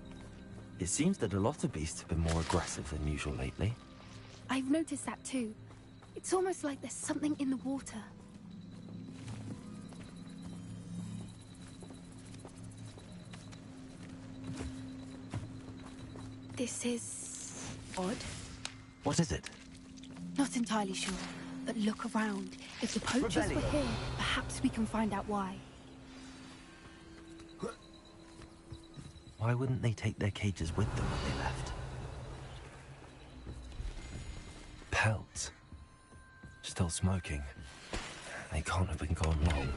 It seems that a lot of beasts have been more aggressive than usual lately. I've noticed that too. It's almost like there's something in the water. This is odd. What is it? Not entirely sure, but look around. If the poachers were here, perhaps we can find out why. Why wouldn't they take their cages with them when they left? Pelts. Still smoking. They can't have been gone long.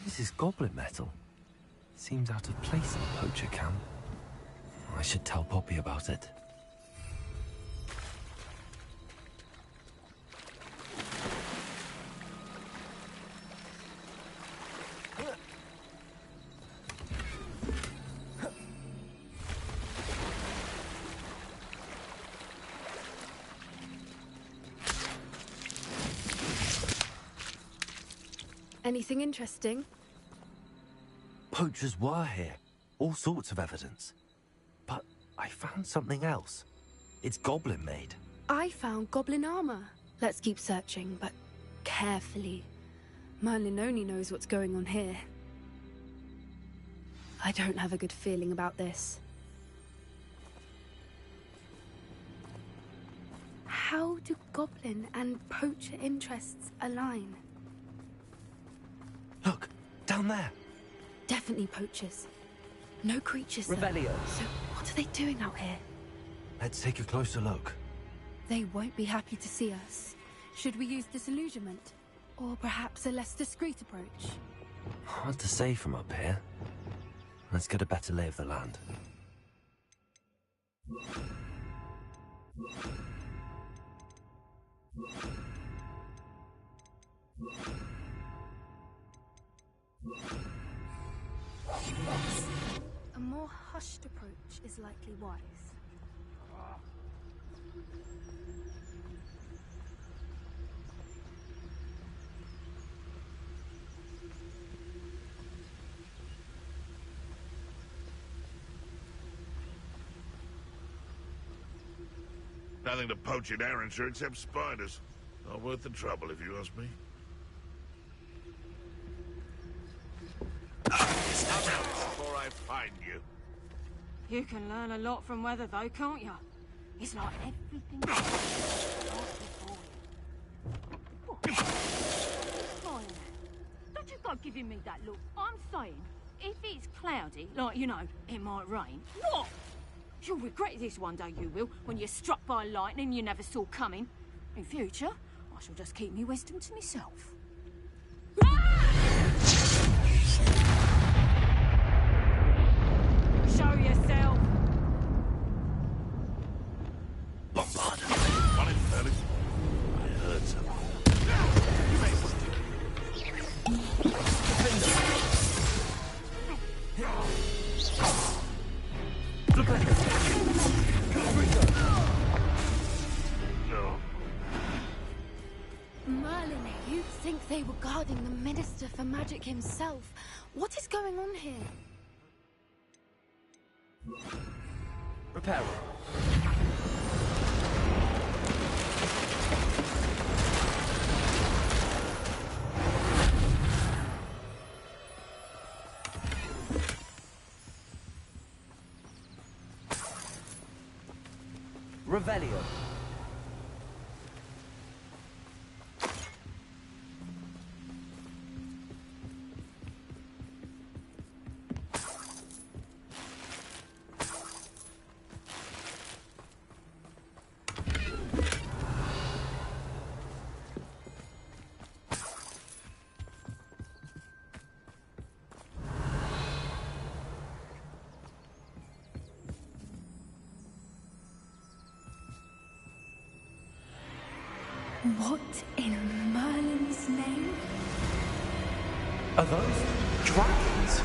This is goblin metal. Seems out of place in a poacher camp. I should tell Poppy about it. Anything interesting? Poachers were here. All sorts of evidence. But I found something else. It's goblin made. I found goblin armor. Let's keep searching, but carefully. Merlin only knows what's going on here. I don't have a good feeling about this. How do goblin and poacher interests align? Look, down there. Definitely poachers. No creatures, though. Revelio. So what are they doing out here? Let's take a closer look. They won't be happy to see us. Should we use disillusionment? Or perhaps a less discreet approach? Hard to say from up here. Let's get a better lay of the land. A more hushed approach is likely wise. Nothing to poach in Arrynshire except spiders. Not worth the trouble, if you ask me. Come out before I find you. You can learn a lot from weather, though, can't you? It's like everything else before you. Fine now. Don't you go giving me that look. I'm saying, if it's cloudy, like, you know, it might rain, what? You'll regret this one day, you will, when you're struck by lightning you never saw coming. In future, I shall just keep me wisdom to myself. Show yourself! Bombarder. On it, fellas. I heard something. Merlin, you think they were guarding the Minister for Magic himself? What is going on here? Repair. Revelio. What in Merlin's name? Are those dragons?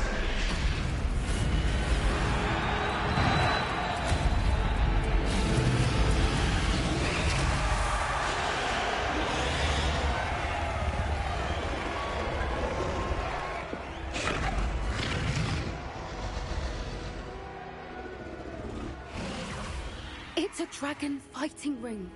It's a dragon fighting ring.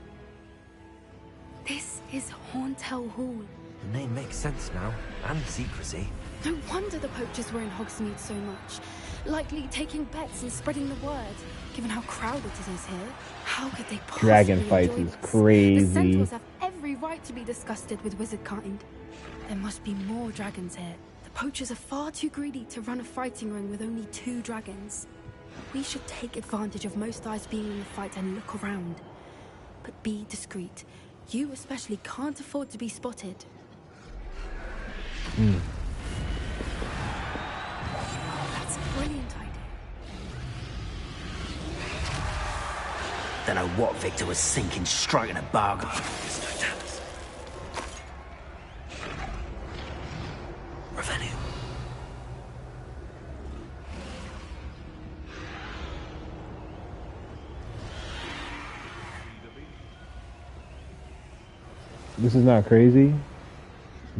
This is Hauntel Hall. The name makes sense now, and the secrecy. No wonder the poachers were in Hogsmeade so much. Likely taking bets and spreading the word. Given how crowded it is here, how could they possibly Dragon fights enjoy is this? crazy. The centaurs have every right to be disgusted with wizard kind. There must be more dragons here. The poachers are far too greedy to run a fighting ring with only 2 dragons. We should take advantage of most eyes being in the fight and look around. But be discreet. You especially can't afford to be spotted. That's a brilliant idea. Don't know what Victor was thinking, striking a bargain. Revenue. This is not crazy.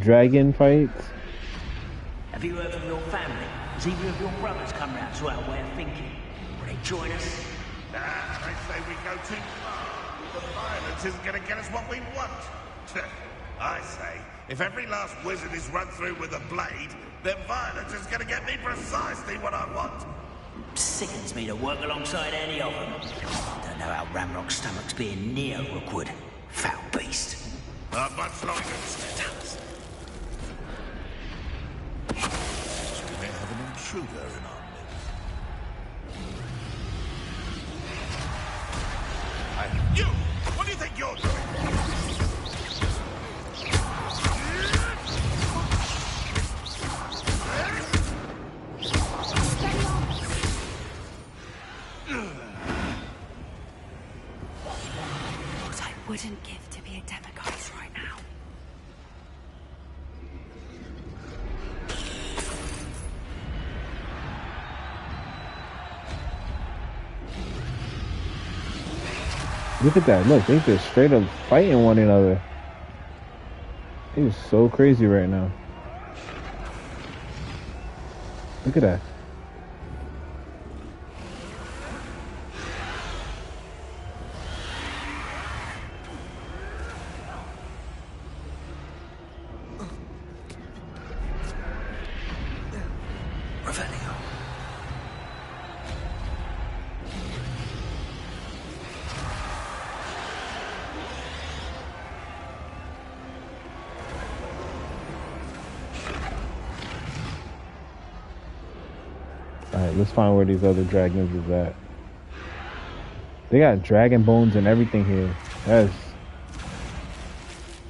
Dragon fights. Have you heard from your family? Has either of your brothers come round to our way of thinking? Will they join us? Nah, I say we go too far. The violence isn't going to get us what we want. I say, if every last wizard is run through with a blade, then violence is gonna get me precisely what I want. Sickens me to work alongside any of them. Don't know how Ramrock's stomach's being near Rookwood. Foul beast. Not much longer. We may have an intruder in our midst. You! What do you think you're doing? What I wouldn't give to be a demiguise right now. Look at that. Look, they just straight up fighting one another. It's so crazy right now. Look at that. Alright, let's find where these other dragons is at. They got dragon bones and everything here. That's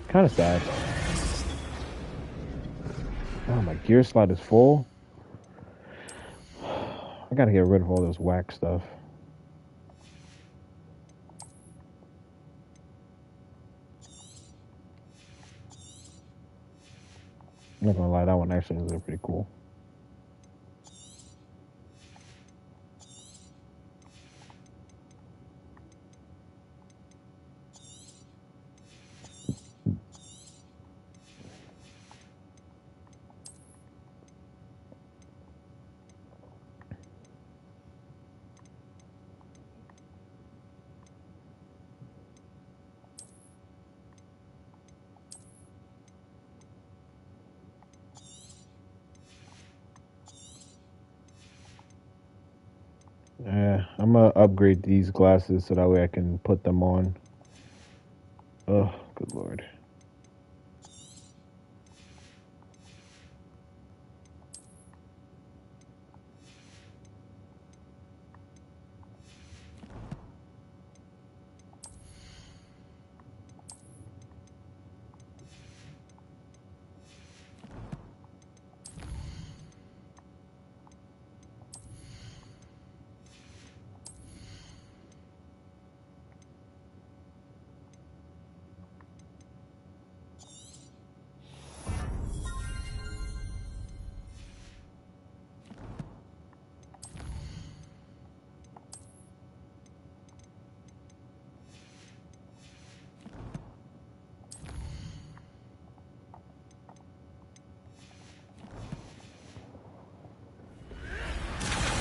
kind of sad. Oh, my gear slot is full. I gotta get rid of all this whack stuff. I'm not gonna lie, that one actually is pretty cool. Yeah, I'm gonna upgrade these glasses so that way I can put them on. Oh, good lord.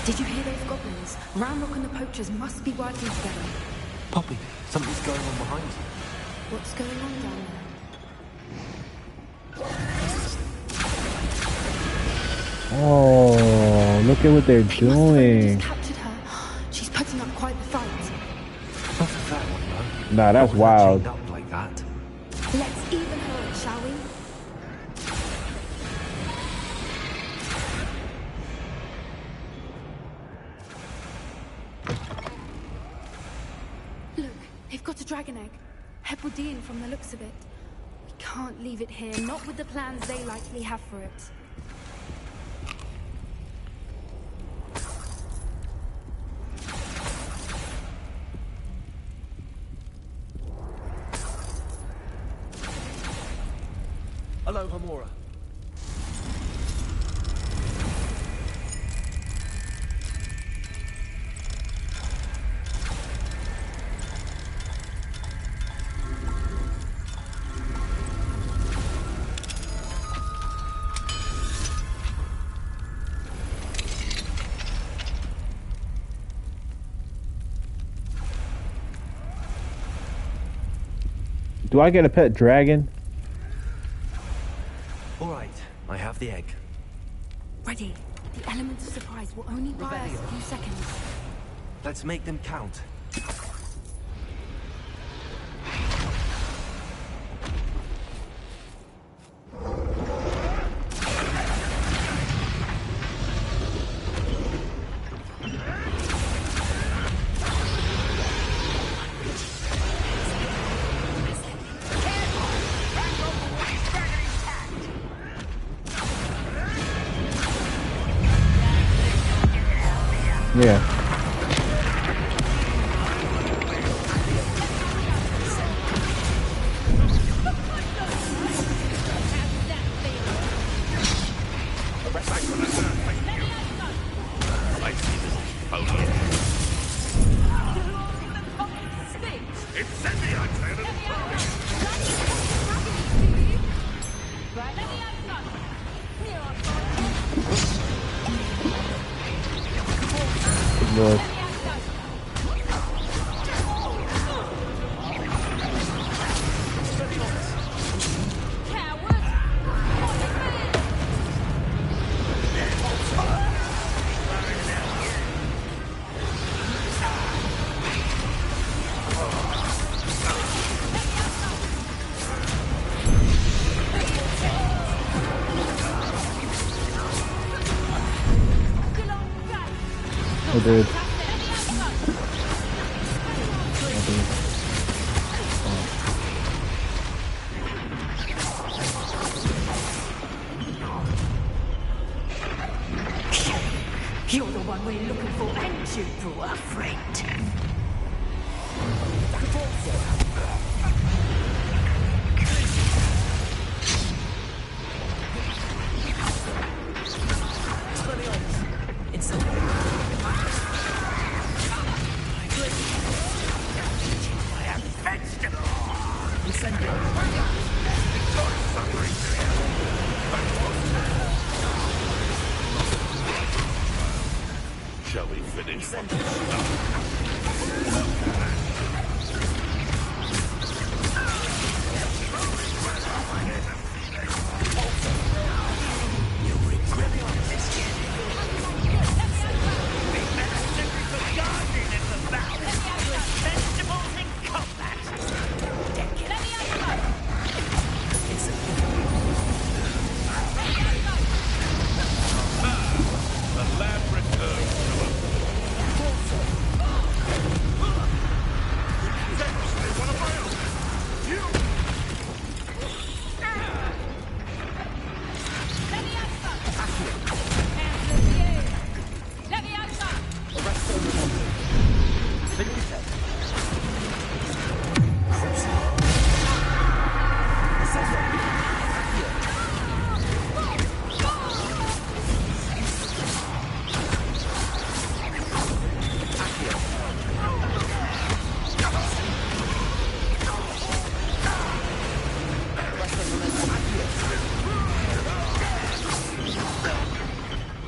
Did you hear those goblins? Ramrock and the poachers must be working together. Poppy, something's going on behind you. What's going on down there? Oh, look at what they're doing. Captured her. She's putting up quite the fight. That's a fair one, though. Nah, that's wild. Up like that. Let's even her it, shall we? Look, they've got a dragon egg. Hebridean from the looks of it. We can't leave it here, not with the plans they likely have for it. Hello, Hamura. Do I get a pet dragon? the egg. Ready. The element of surprise will only buy us a few seconds. Let's make them count. Yeah. Good. Oh, dude. You're the one we're looking for, and you brought a friend. Shall we finish?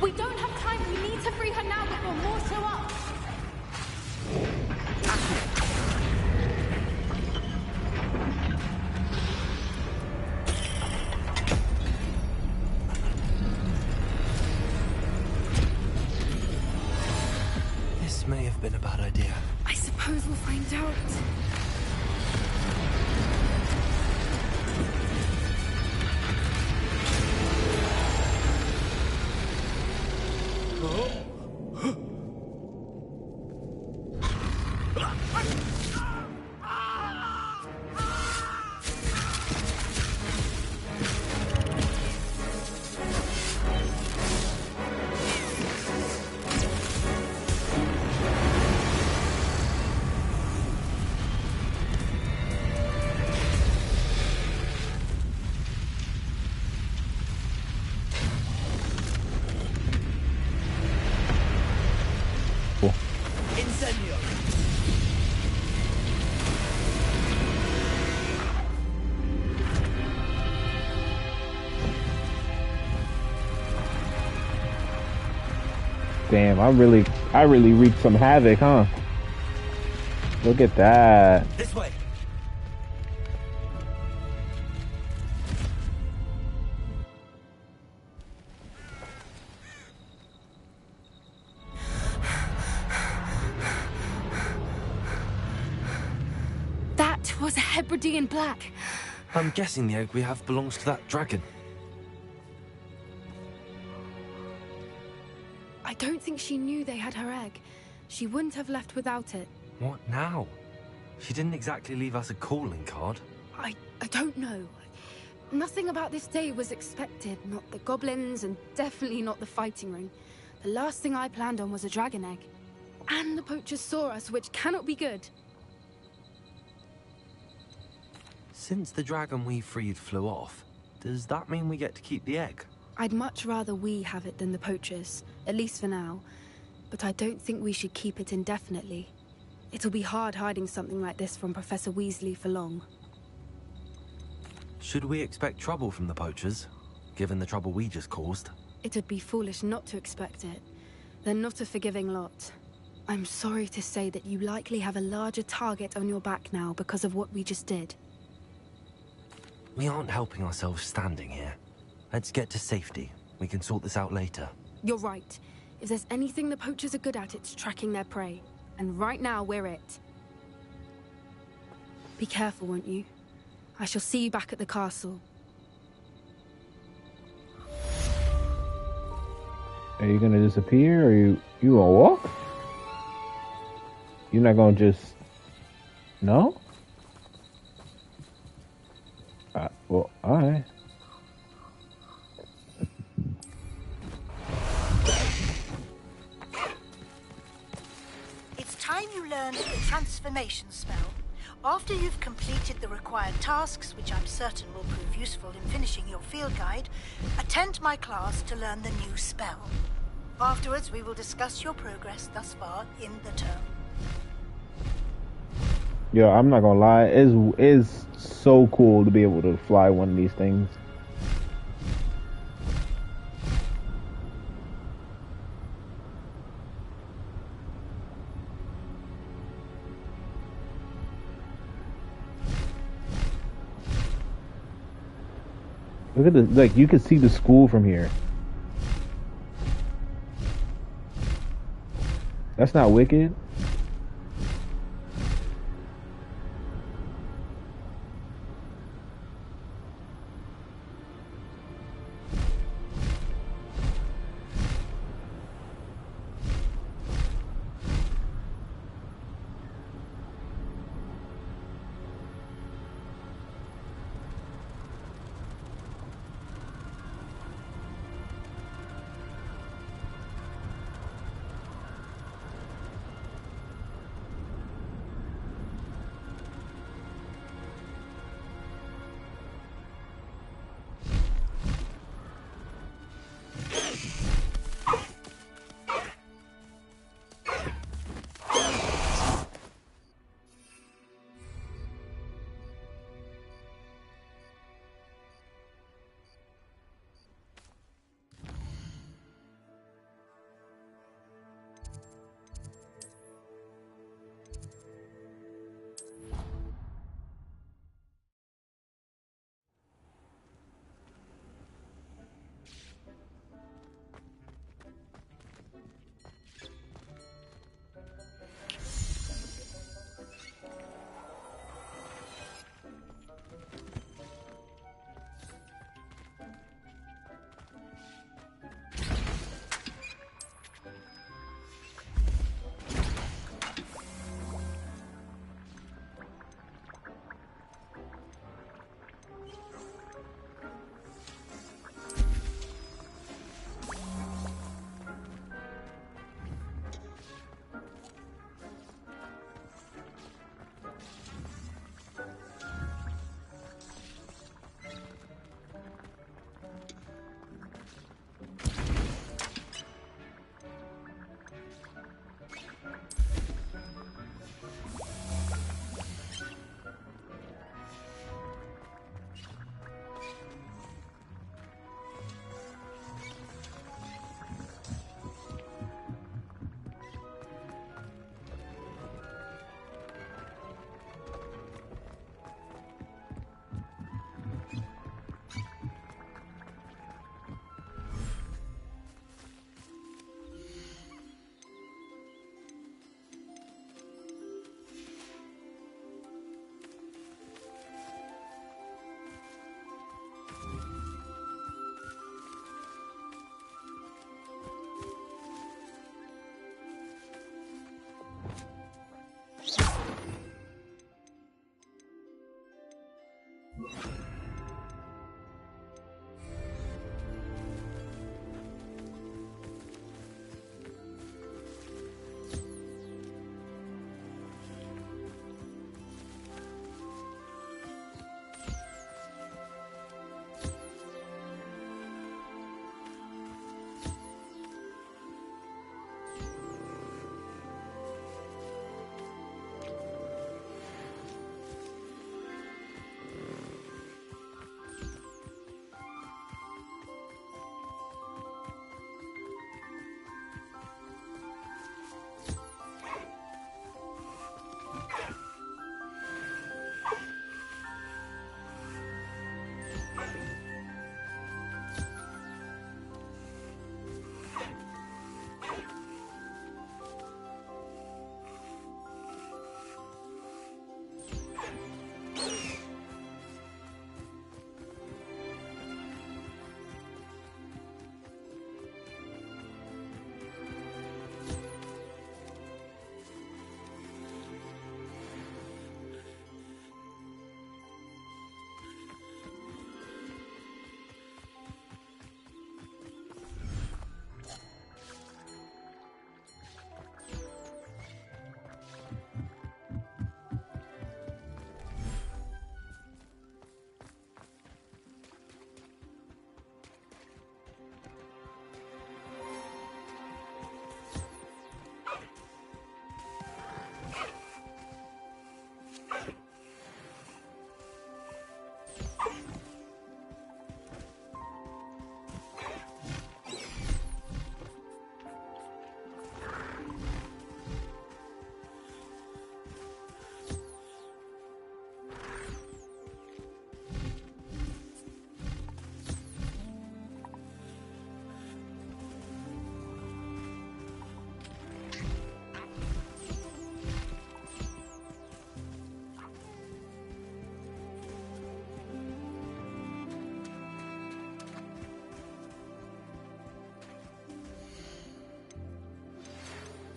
We don't have time. We need to free her now before more show up. This may have been a bad idea. I suppose we'll find out. Incendio! Damn, I really wreaked some havoc, huh? Look at that. This way. was a Hebridean black. I'm guessing the egg we have belongs to that dragon. I don't think she knew they had her egg. She wouldn't have left without it. What now? She didn't exactly leave us a calling card. I don't know. Nothing about this day was expected. Not the goblins, and definitely not the fighting ring. The last thing I planned on was a dragon egg. And the poachers saw us, which cannot be good. Since the dragon we freed flew off, does that mean we get to keep the egg? I'd much rather we have it than the poachers, at least for now. But I don't think we should keep it indefinitely. It'll be hard hiding something like this from Professor Weasley for long. Should we expect trouble from the poachers, given the trouble we just caused? It'd be foolish not to expect it. They're not a forgiving lot. I'm sorry to say that you likely have a larger target on your back now because of what we just did. We aren't helping ourselves standing here. Let's get to safety. We can sort this out later. You're right. If there's anything the poachers are good at, it's tracking their prey. And right now, we're it. Be careful, won't you? I shall see you back at the castle. Are you gonna disappear, or you gonna walk? You're not gonna just... No? Well, alright. It's time you learned the transformation spell. After you've completed the required tasks, which I'm certain will prove useful in finishing your field guide, attend my class to learn the new spell. Afterwards, we will discuss your progress thus far in the term. Yo, I'm not gonna lie, it's so cool to be able to fly one of these things. Look at this, like, you can see the school from here. That's not wicked.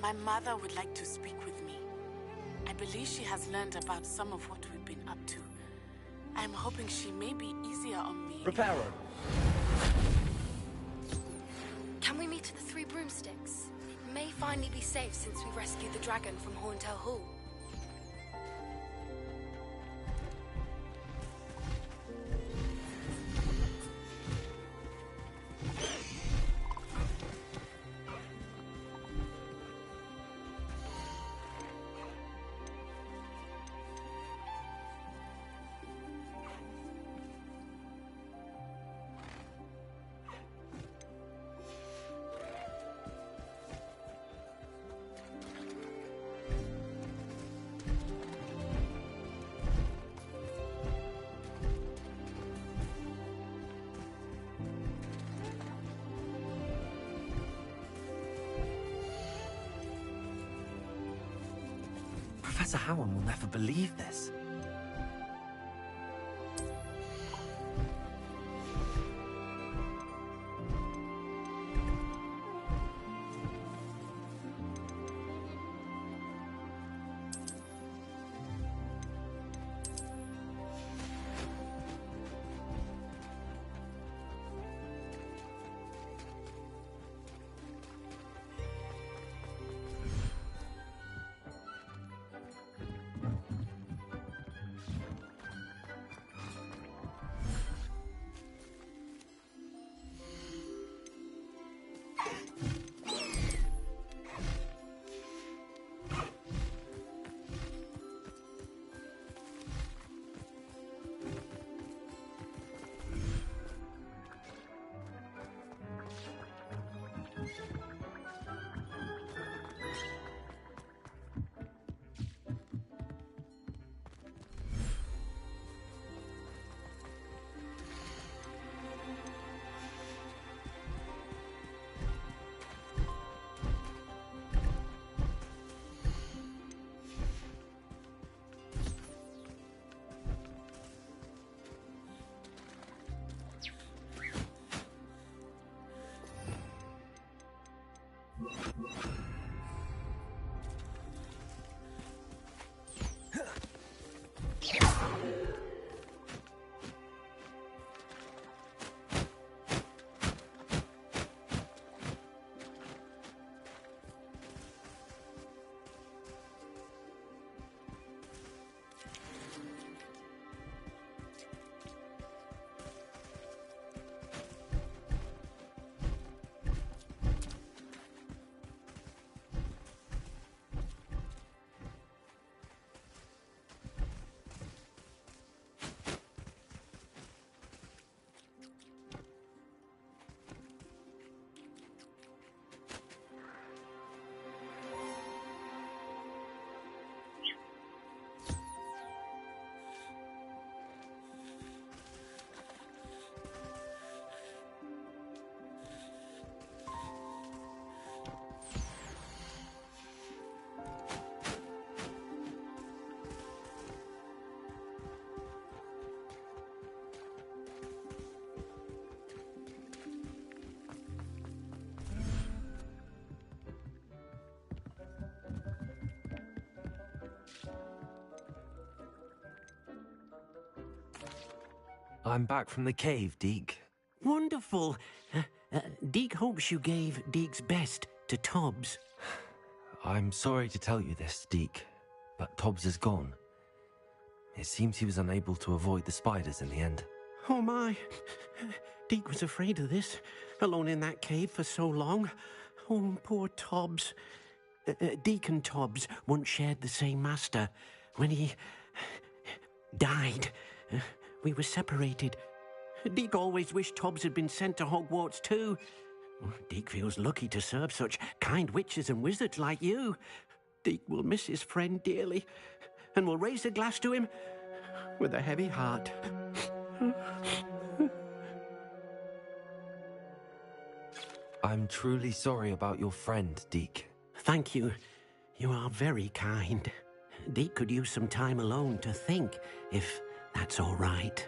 My mother would like to speak with me. I believe she has learned about some of what we've been up to. I'm hoping she may be easier on me. Reparo. Can we meet at the Three Broomsticks? It may finally be safe since we rescued the dragon from Horntail Hall. Professor Howard will never believe this. I'm back from the cave, Deke. Wonderful. Deke hopes you gave Deke's best to Tobbs. I'm sorry to tell you this, Deke, but Tobbs is gone. It seems he was unable to avoid the spiders in the end. Oh my. Deke was afraid of this, alone in that cave for so long. Oh, poor Tobbs. Deke and Tobbs once shared the same master. When he died, we were separated. Deke always wished Tobbs had been sent to Hogwarts too. Deke feels lucky to serve such kind witches and wizards like you. Deke will miss his friend dearly, and will raise a glass to him with a heavy heart. I'm truly sorry about your friend, Deke. Thank you. You are very kind. Deke could use some time alone to think, if that's all right.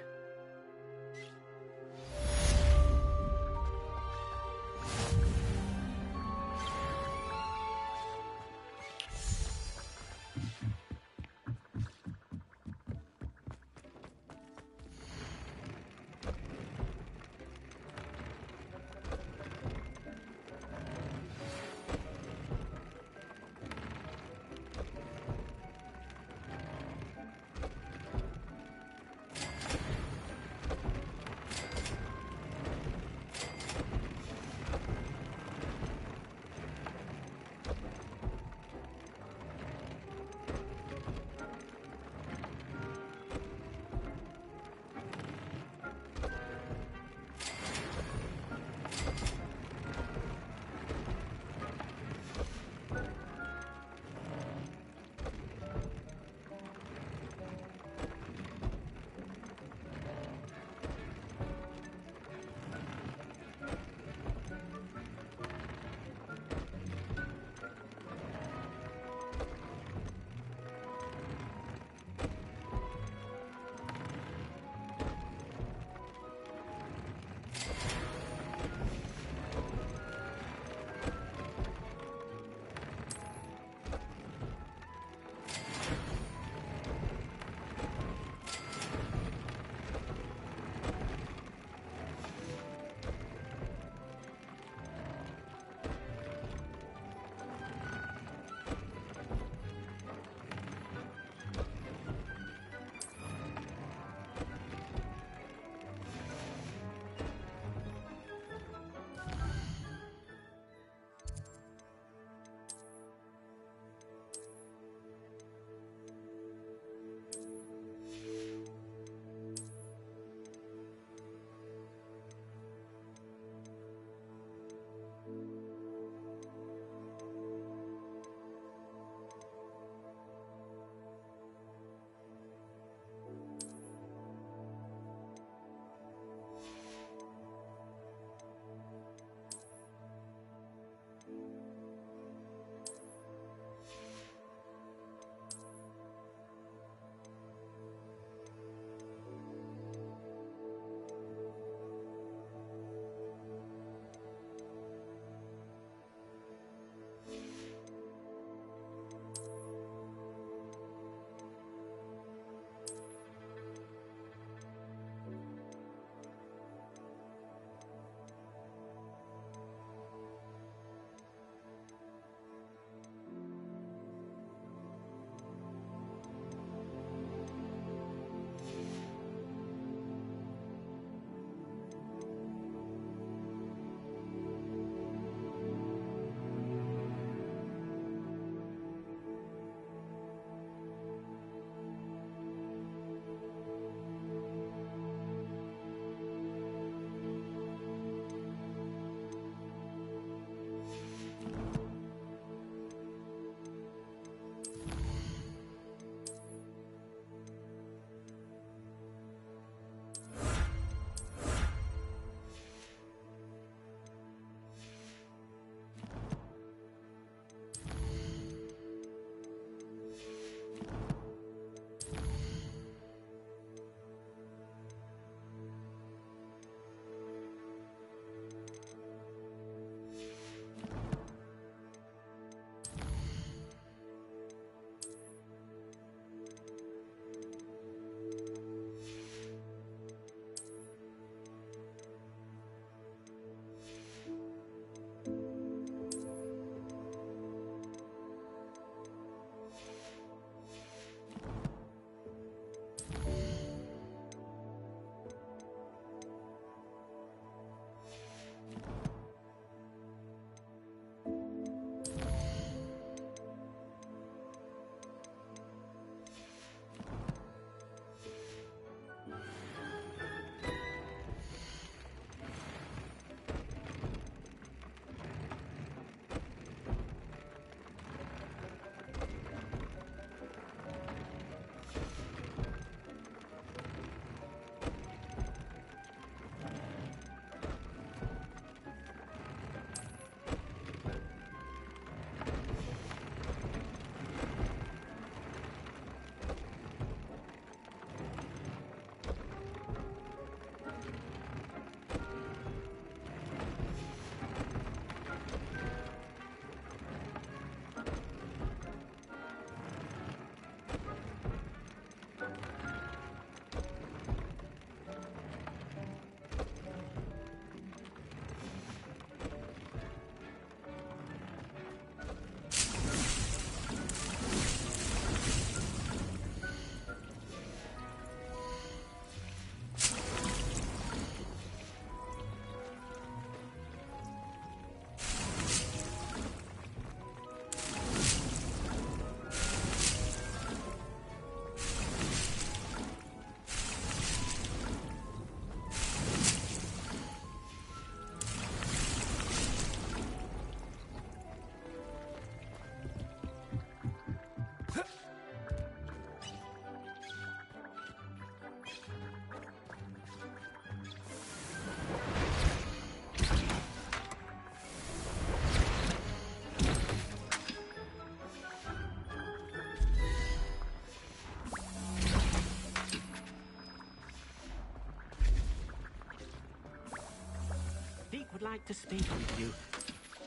like to speak with you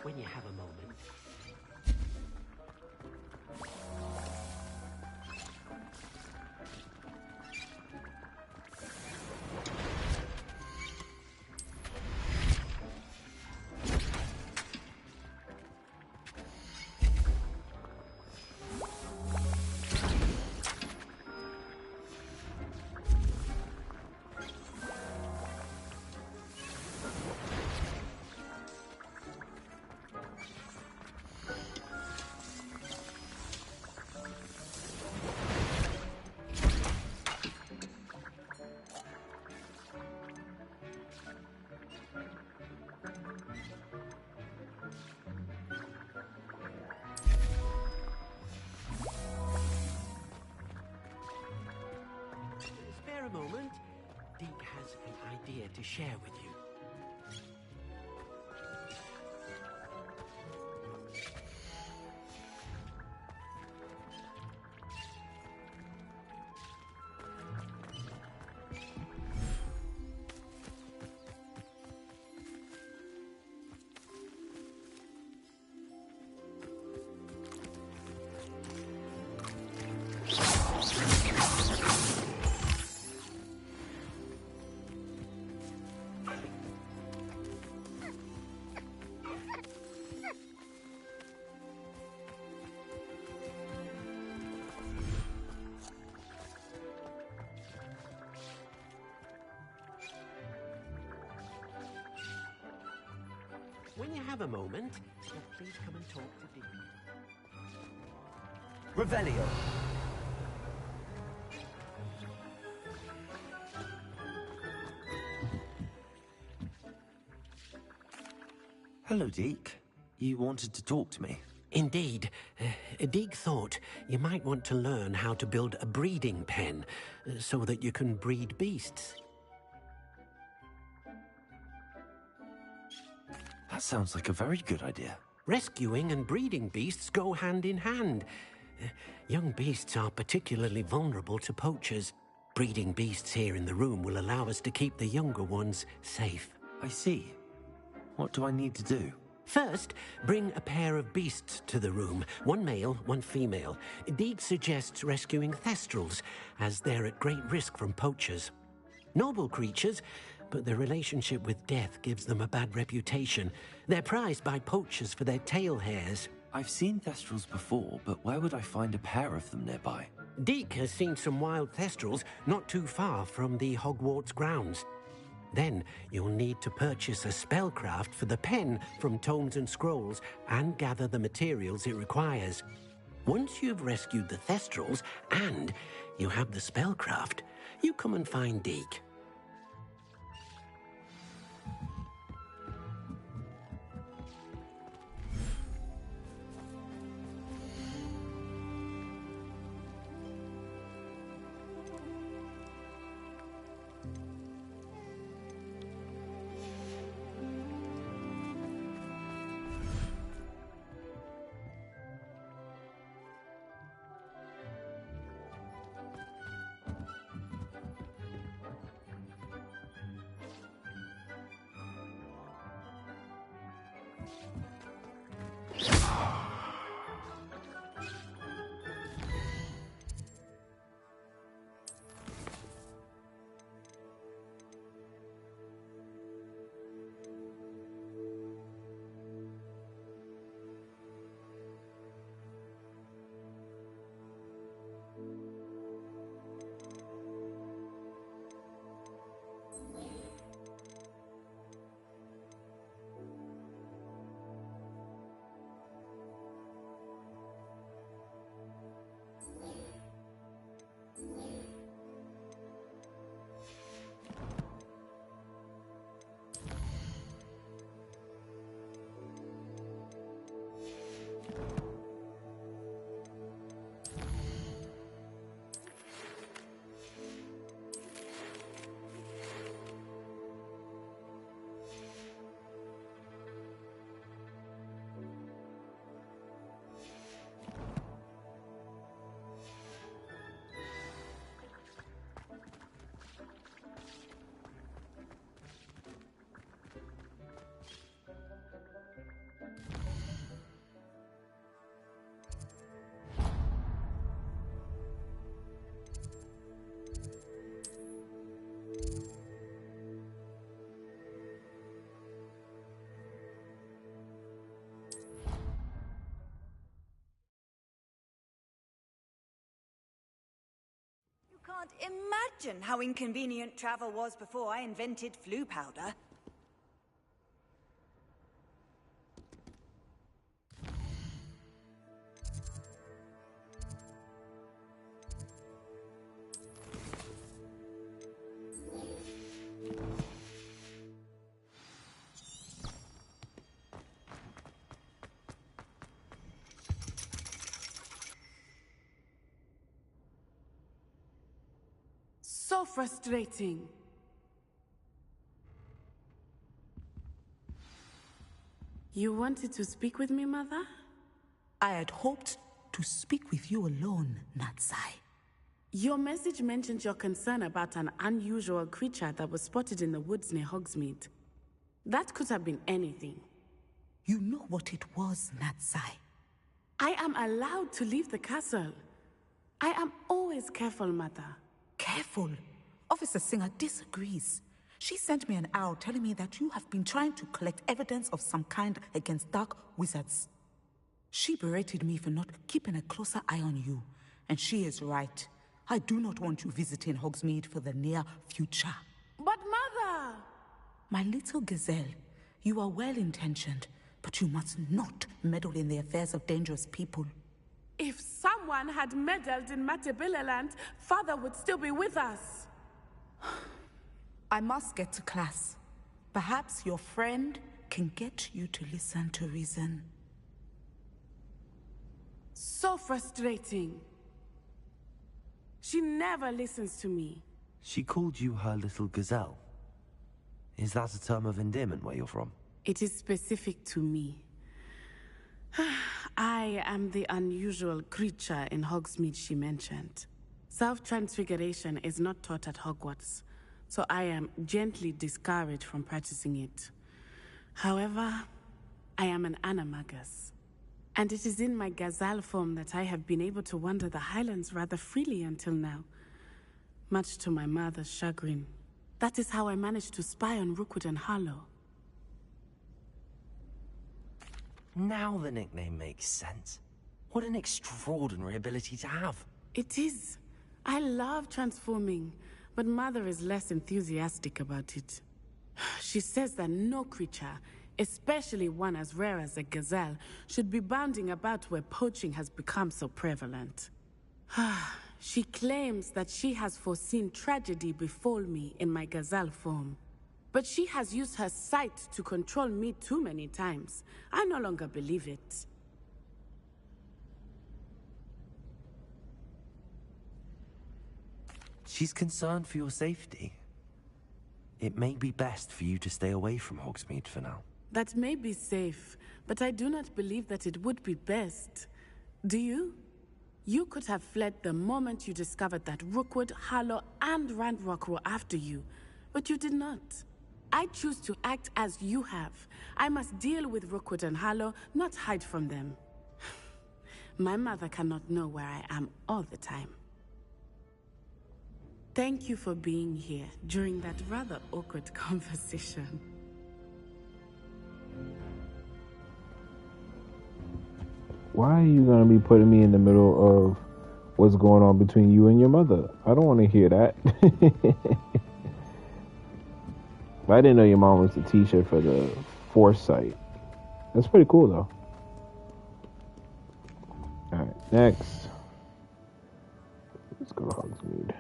when you have a moment. Spare a moment. Deke has an idea to share with you. When you have a moment, please come and talk to Deke. Revelio. Hello, Deke. You wanted to talk to me? Indeed. Deke thought you might want to learn how to build a breeding pen so that you can breed beasts. That sounds like a very good idea. Rescuing and breeding beasts go hand in hand. Young beasts are particularly vulnerable to poachers. Breeding beasts here in the room will allow us to keep the younger ones safe. I see. What do I need to do? First, bring a pair of beasts to the room. One male, one female. Deke suggests rescuing thestrals, as they're at great risk from poachers. Noble creatures, but their relationship with death gives them a bad reputation. They're prized by poachers for their tail hairs. I've seen thestrals before, but where would I find a pair of them nearby? Deke has seen some wild thestrals not too far from the Hogwarts grounds. Then you'll need to purchase a spellcraft for the pen from Tomes and Scrolls and gather the materials it requires. Once you've rescued the thestrals and you have the spellcraft, you come and find Deke. can't imagine how inconvenient travel was before I invented flu powder. So frustrating. You wanted to speak with me, Mother? I had hoped to speak with you alone, Natsai. Your message mentioned your concern about an unusual creature that was spotted in the woods near Hogsmeade. That could have been anything. You know what it was, Natsai. I am allowed to leave the castle. I am always careful, Mother. Careful. Officer Singer disagrees. She sent me an owl telling me that you have been trying to collect evidence of some kind against dark wizards. She berated me for not keeping a closer eye on you, and she is right. I do not want you visiting Hogsmeade for the near future. But Mother! My little gazelle, you are well-intentioned, but you must not meddle in the affairs of dangerous people. If someone had meddled in Matabeleland, Father would still be with us. I must get to class. Perhaps your friend can get you to listen to reason. So frustrating. She never listens to me. She called you her little gazelle. Is that a term of endearment where you're from? It is specific to me. I am the unusual creature in Hogsmeade she mentioned. Self-transfiguration is not taught at Hogwarts, so I am gently discouraged from practicing it. However, I am an animagus, and it is in my gazelle form that I have been able to wander the Highlands rather freely until now, much to my mother's chagrin. That is how I managed to spy on Rookwood and Harlow. Now the nickname makes sense. What an extraordinary ability to have. It is. I love transforming, but Mother is less enthusiastic about it. She says that no creature, especially one as rare as a gazelle, should be bounding about where poaching has become so prevalent. She claims that she has foreseen tragedy befall me in my gazelle form. But she has used her sight to control me too many times. I no longer believe it. She's concerned for your safety. It may be best for you to stay away from Hogsmeade for now. That may be safe, but I do not believe that it would be best. Do you? You could have fled the moment you discovered that Rookwood, Harlow, and Ranrock were after you, but you did not. I choose to act as you have. I must deal with Rookwood and Harlow, not hide from them. My mother cannot know where I am all the time. Thank you for being here during that rather awkward conversation. Why are you gonna be putting me in the middle of what's going on between you and your mother? I don't want to hear that. I didn't know your mom was the teacher for the foresight. That's pretty cool, though. Alright, next. Let's go to Hogsmeade.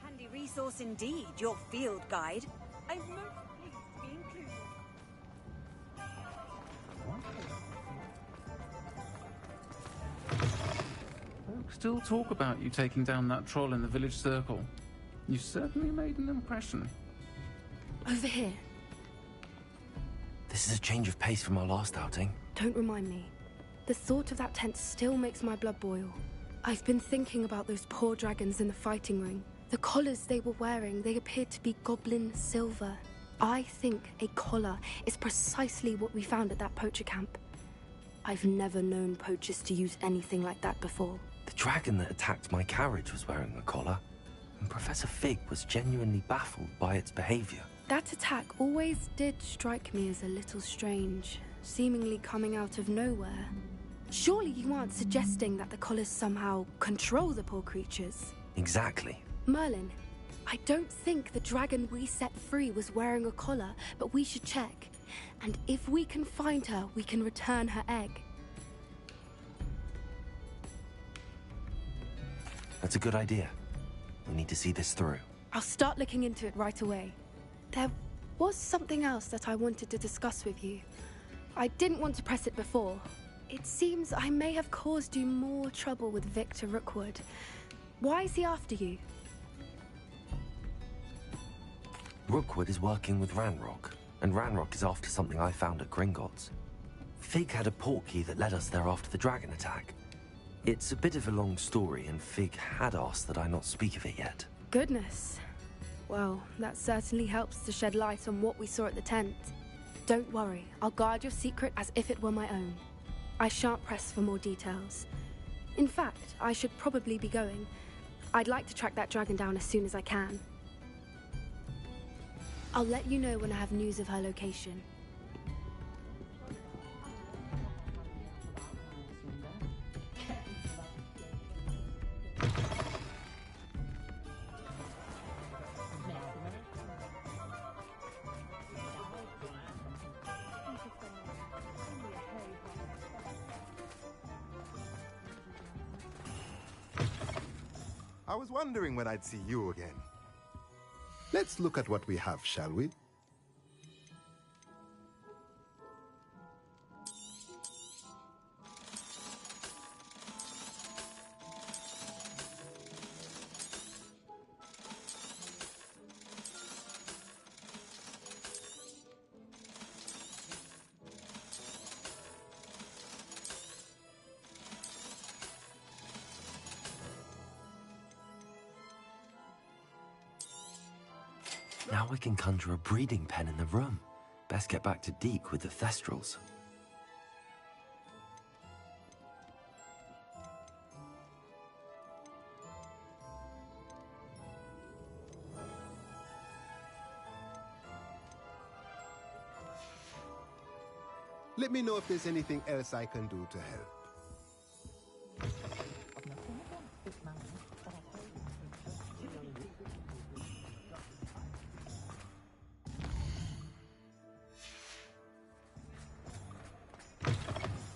Handy resource indeed, your field guide. I'm most pleased to be included. Folks still talk about you taking down that troll in the village circle. You certainly made an impression. Over here. This is a change of pace from our last outing. Don't remind me. The thought of that tent still makes my blood boil. I've been thinking about those poor dragons in the fighting ring. The collars they were wearing, they appeared to be goblin silver. I think a collar is precisely what we found at that poacher camp. I've never known poachers to use anything like that before. The dragon that attacked my carriage was wearing a collar. and Professor Fig was genuinely baffled by its behavior. That attack always did strike me as a little strange, seemingly coming out of nowhere. Surely you aren't suggesting that the collars somehow control the poor creatures? Exactly. Merlin, I don't think the dragon we set free was wearing a collar, but we should check. And if we can find her, we can return her egg. That's a good idea. We need to see this through. I'll start looking into it right away. There was something else that I wanted to discuss with you. I didn't want to press it before. It seems I may have caused you more trouble with Victor Rookwood. Why is he after you? Rookwood is working with Ranrock, and Ranrock is after something I found at Gringotts. Fig had a portkey that led us there after the dragon attack. It's a bit of a long story, and Fig had asked that I not speak of it yet. Goodness. Well, that certainly helps to shed light on what we saw at the tent. Don't worry, I'll guard your secret as if it were my own. I shan't press for more details. In fact, I should probably be going. I'd like to track that dragon down as soon as I can. I'll let you know when I have news of her location. I was wondering when I'd see you again. Let's look at what we have, shall we? Now I can conjure a breeding pen in the room. Best get back to Deke with the Thestrals. Let me know if there's anything else I can do to help.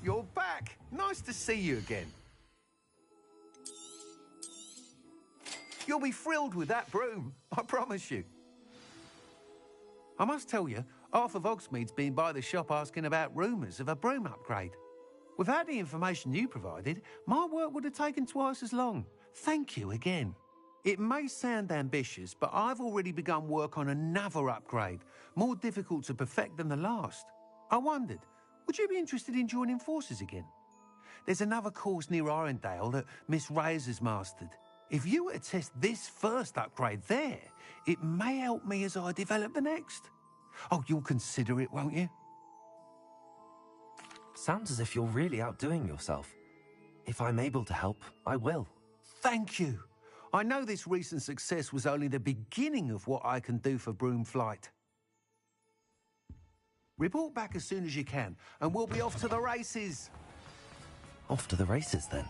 You're back! Nice to see you again. You'll be thrilled with that broom, I promise you. I must tell you, half of Hogsmeade's been by the shop asking about rumours of a broom upgrade. Without the information you provided, my work would have taken twice as long. Thank you again. It may sound ambitious, but I've already begun work on another upgrade, more difficult to perfect than the last. I wondered, would you be interested in joining forces again? There's another course near Arendale that Miss Reyes has mastered. If you were to test this first upgrade there, it may help me as I develop the next. Oh, you'll consider it, won't you? Sounds as if you're really outdoing yourself. If I'm able to help, I will. Thank you. I know this recent success was only the beginning of what I can do for Broomflight. Report back as soon as you can, and we'll be off to the races. Off to the races, then.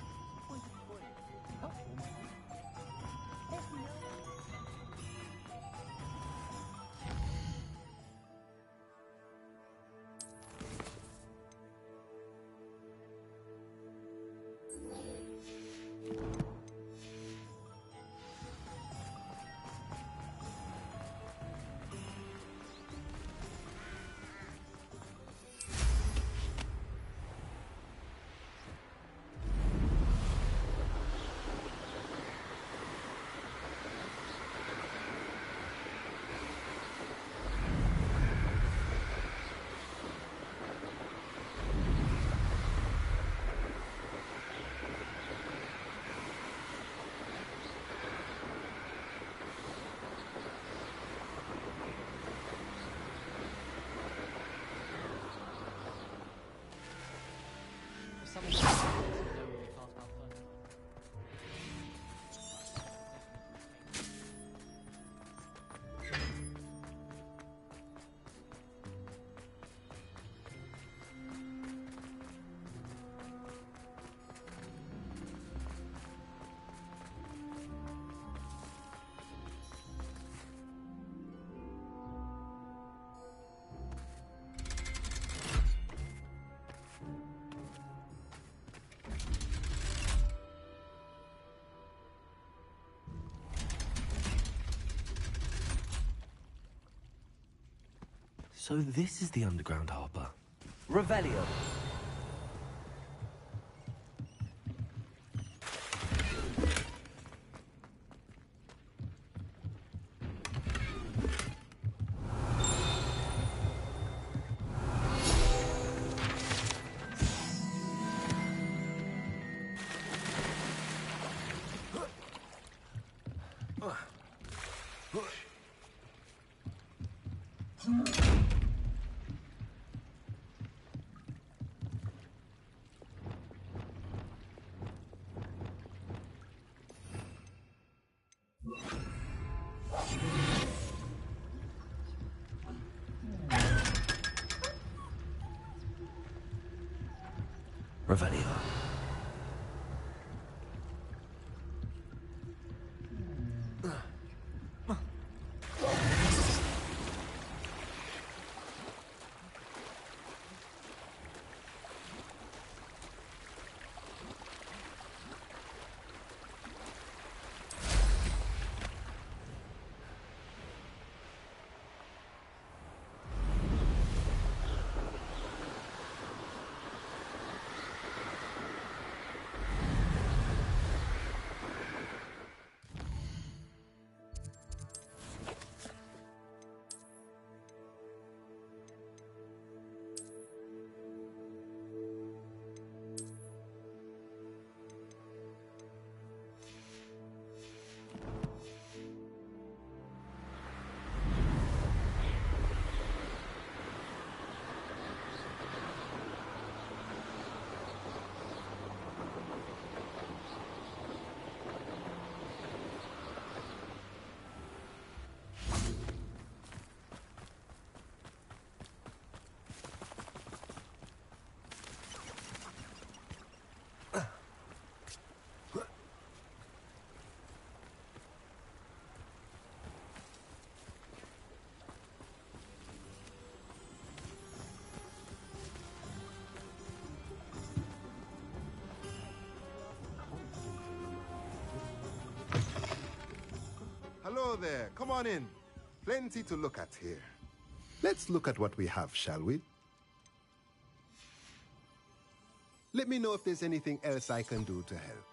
So this is the underground harbour. Revelio. Revelio. Hello there. Come on in. Plenty to look at here. Let's look at what we have, shall we? Let me know if there's anything else I can do to help.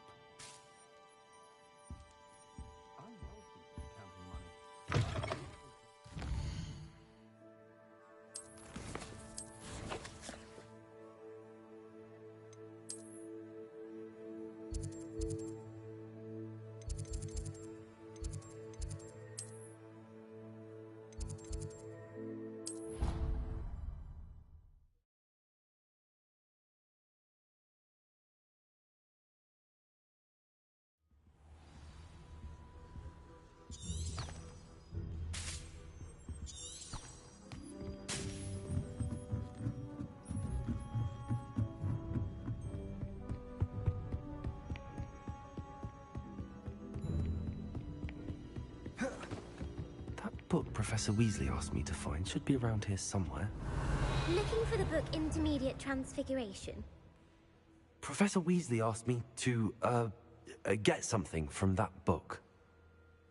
Book Professor Weasley asked me to find should be around here somewhere. Looking for the book Intermediate Transfiguration? Professor Weasley asked me to, get something from that book.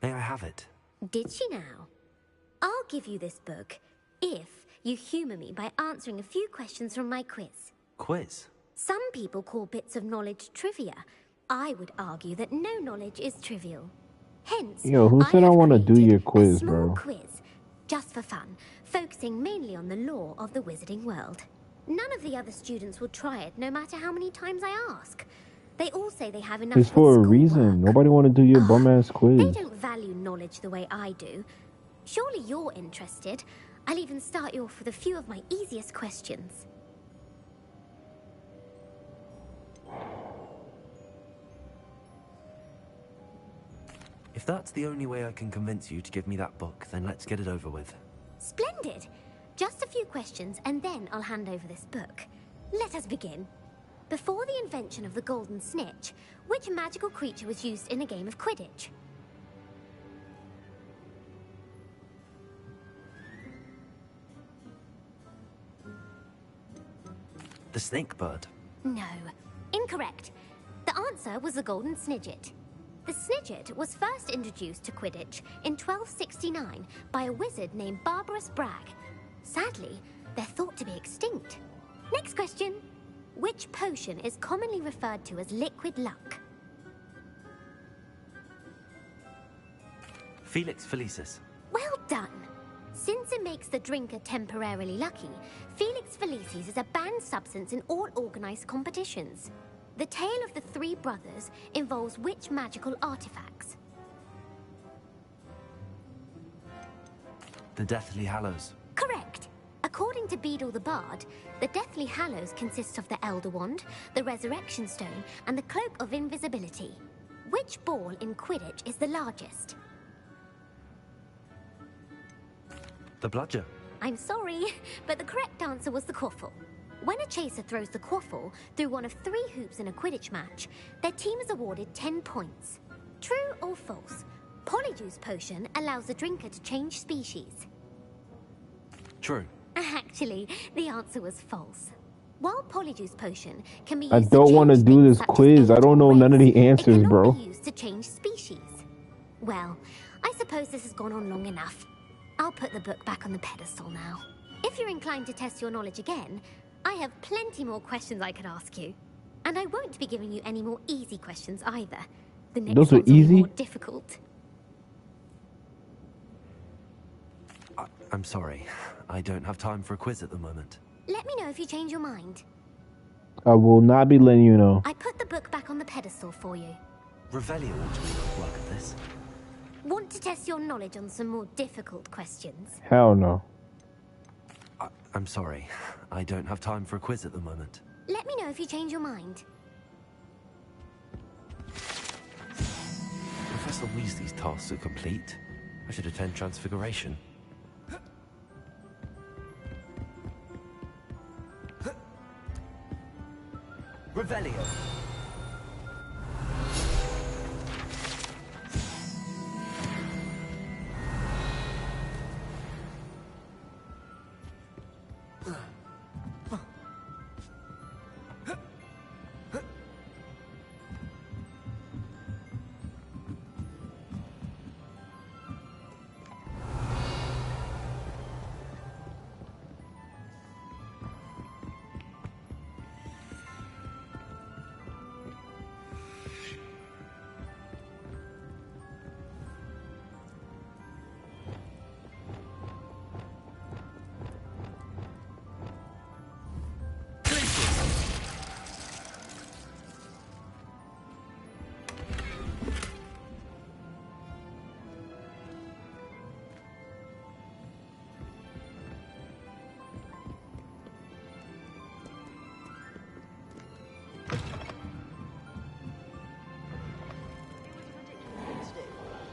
May I have it? Did she now? I'll give you this book if you humour me by answering a few questions from my quiz. Quiz? Some people call bits of knowledge trivia. I would argue that no knowledge is trivial. Hence, Yo, who said I want to do your quiz, bro? Quiz, just for fun, focusing mainly on the lore of the wizarding world. None of the other students will try it, no matter how many times I ask. They all say they have enough. It's for a reason. Nobody want to do your bum ass quiz. They don't value knowledge the way I do. Surely you're interested. I'll even start you off with a few of my easiest questions. If that's the only way I can convince you to give me that book, then let's get it over with. Splendid! Just a few questions, and then I'll hand over this book. Let us begin. Before the invention of the golden snitch, which magical creature was used in a game of Quidditch? The snake bird. No. Incorrect. The answer was the golden snidget. The snidget was first introduced to Quidditch in 1269 by a wizard named Barbarous Bragg. Sadly, they're thought to be extinct. Next question. Which potion is commonly referred to as liquid luck? Felix Felicis. Well done. Since it makes the drinker temporarily lucky, Felix Felicis is a banned substance in all organized competitions. The tale of the three brothers involves which magical artifacts? The Deathly Hallows. Correct. According to Beadle the Bard, the Deathly Hallows consists of the Elder Wand, the Resurrection Stone, and the Cloak of Invisibility. Which ball in Quidditch is the largest? The Bludger. I'm sorry, but the correct answer was the quaffle. When a chaser throws the quaffle through one of 3 hoops in a Quidditch match, their team is awarded 10 points. True or false? Polyjuice Potion allows the drinker to change species. True. Actually, the answer was false. While Polyjuice Potion can be used I don't want to do this quiz. I don't know none of the answers, bro. be used to change species. Well, I suppose this has gone on long enough. I'll put the book back on the pedestal now. If you're inclined to test your knowledge again, I have plenty more questions I could ask you. And I won't be giving you any more easy questions either. The next Those are ones will be easy? more difficult. I'm sorry. I don't have time for a quiz at the moment. Let me know if you change your mind. I will not be letting you know. I put the book back on the pedestal for you. Revelio ought to be the work of this. Want to test your knowledge on some more difficult questions? Hell no. I'm sorry. I don't have time for a quiz at the moment. Let me know if you change your mind. Professor Weasley's tasks are complete. I should attend Transfiguration. Revelio.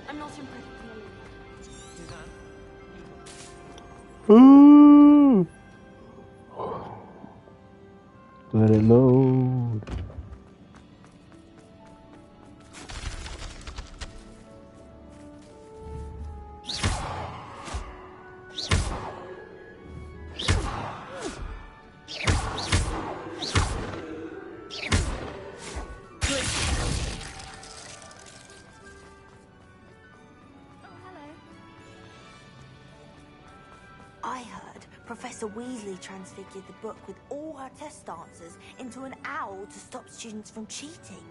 I'm not impressed. Ooh. Let it load. I heard Professor Weasley transfigured the book with all her test answers into an owl to stop students from cheating.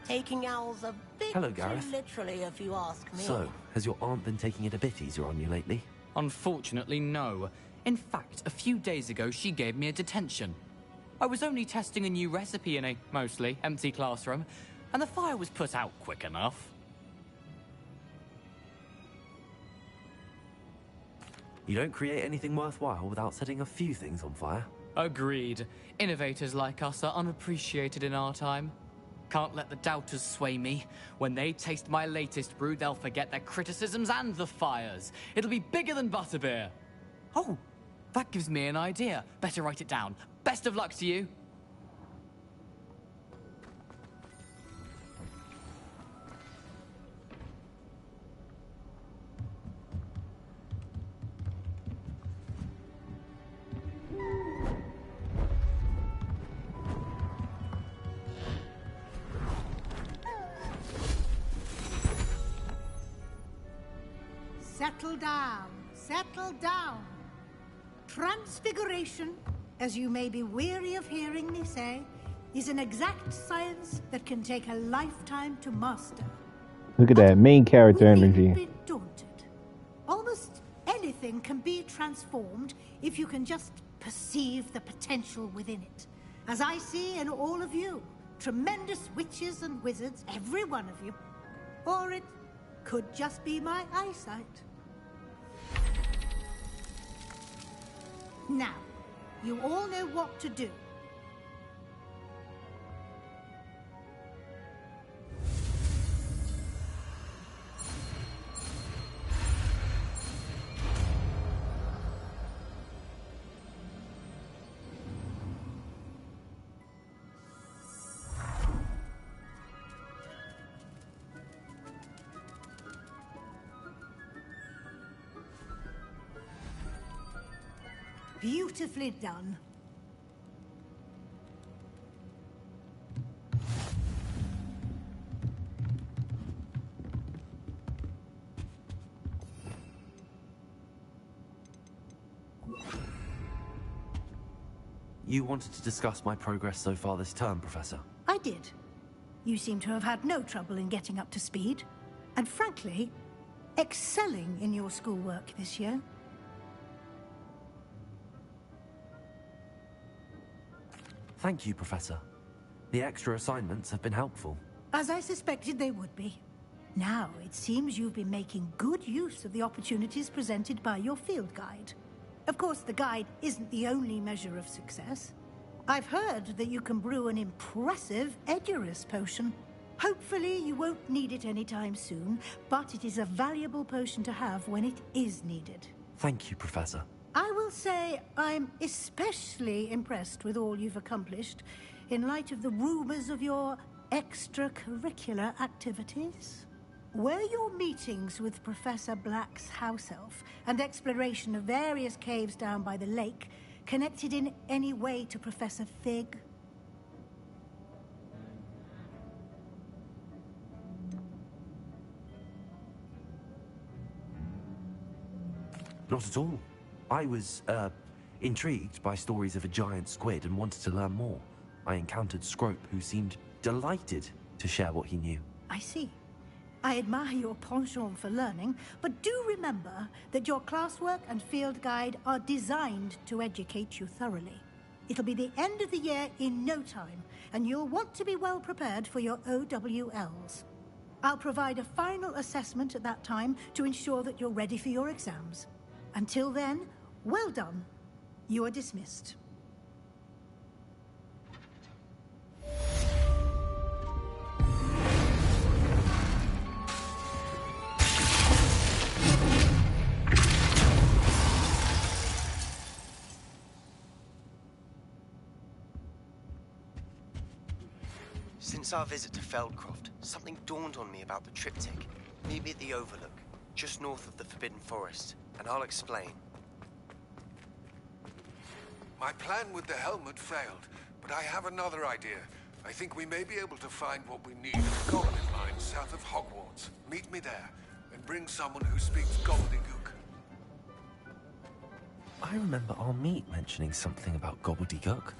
Taking owls a bit Hello, Gareth. too literally, if you ask me. So, has your aunt been taking it a bit easier on you lately? Unfortunately, no. In fact, a few days ago, she gave me a detention. I was only testing a new recipe in a mostly empty classroom, and the fire was put out quick enough. You don't create anything worthwhile without setting a few things on fire. Agreed. Innovators like us are unappreciated in our time. Can't let the doubters sway me. When they taste my latest brew, they'll forget their criticisms and the fires. It'll be bigger than butterbeer. Oh, that gives me an idea. Better write it down. Best of luck to you. Settle down. Settle down. Transfiguration, as you may be weary of hearing me say, is an exact science that can take a lifetime to master. Look at that main character energy. A bit daunted. Almost anything can be transformed if you can just perceive the potential within it. As I see in all of you, tremendous witches and wizards, every one of you. Or it could just be my eyesight. Now, you all know what to do. Beautifully done. You wanted to discuss my progress so far this term, Professor? I did. You seem to have had no trouble in getting up to speed. And frankly, excelling in your schoolwork this year. Thank you, Professor. The extra assignments have been helpful. As I suspected they would be. Now, it seems you've been making good use of the opportunities presented by your field guide. Of course, the guide isn't the only measure of success. I've heard that you can brew an impressive Edurus potion. Hopefully, you won't need it anytime soon, but it is a valuable potion to have when it is needed. Thank you, Professor. I will say I'm especially impressed with all you've accomplished in light of the rumors of your extracurricular activities. Were your meetings with Professor Black's house elf and exploration of various caves down by the lake connected in any way to Professor Fig? Not at all. I was, intrigued by stories of a giant squid and wanted to learn more. I encountered Scrope, who seemed delighted to share what he knew. I see. I admire your penchant for learning, but do remember that your classwork and field guide are designed to educate you thoroughly. It'll be the end of the year in no time, and you'll want to be well prepared for your OWLs. I'll provide a final assessment at that time to ensure that you're ready for your exams. Until then, well done. You are dismissed. Since our visit to Feldcroft, something dawned on me about the triptych. Meet me at the Overlook, just north of the Forbidden Forest, and I'll explain. My plan with the helmet failed, but I have another idea. I think we may be able to find what we need at the Goblin Mine south of Hogwarts. Meet me there, and bring someone who speaks gobbledygook. I remember our meet mentioning something about gobbledygook.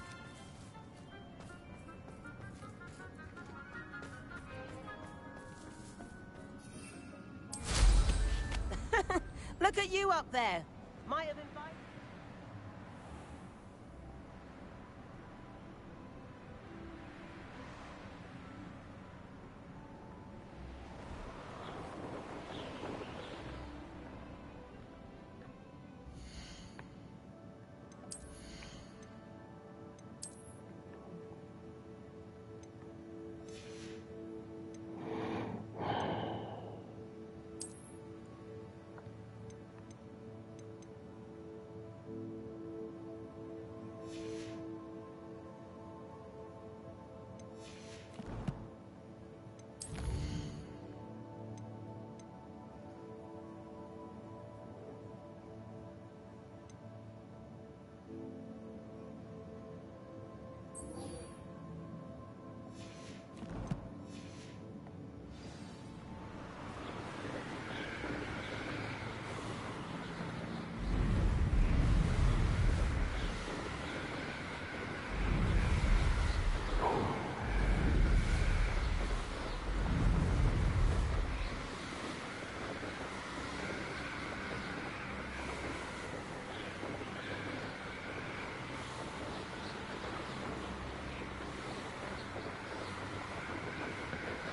Look at you up there. Might have invited...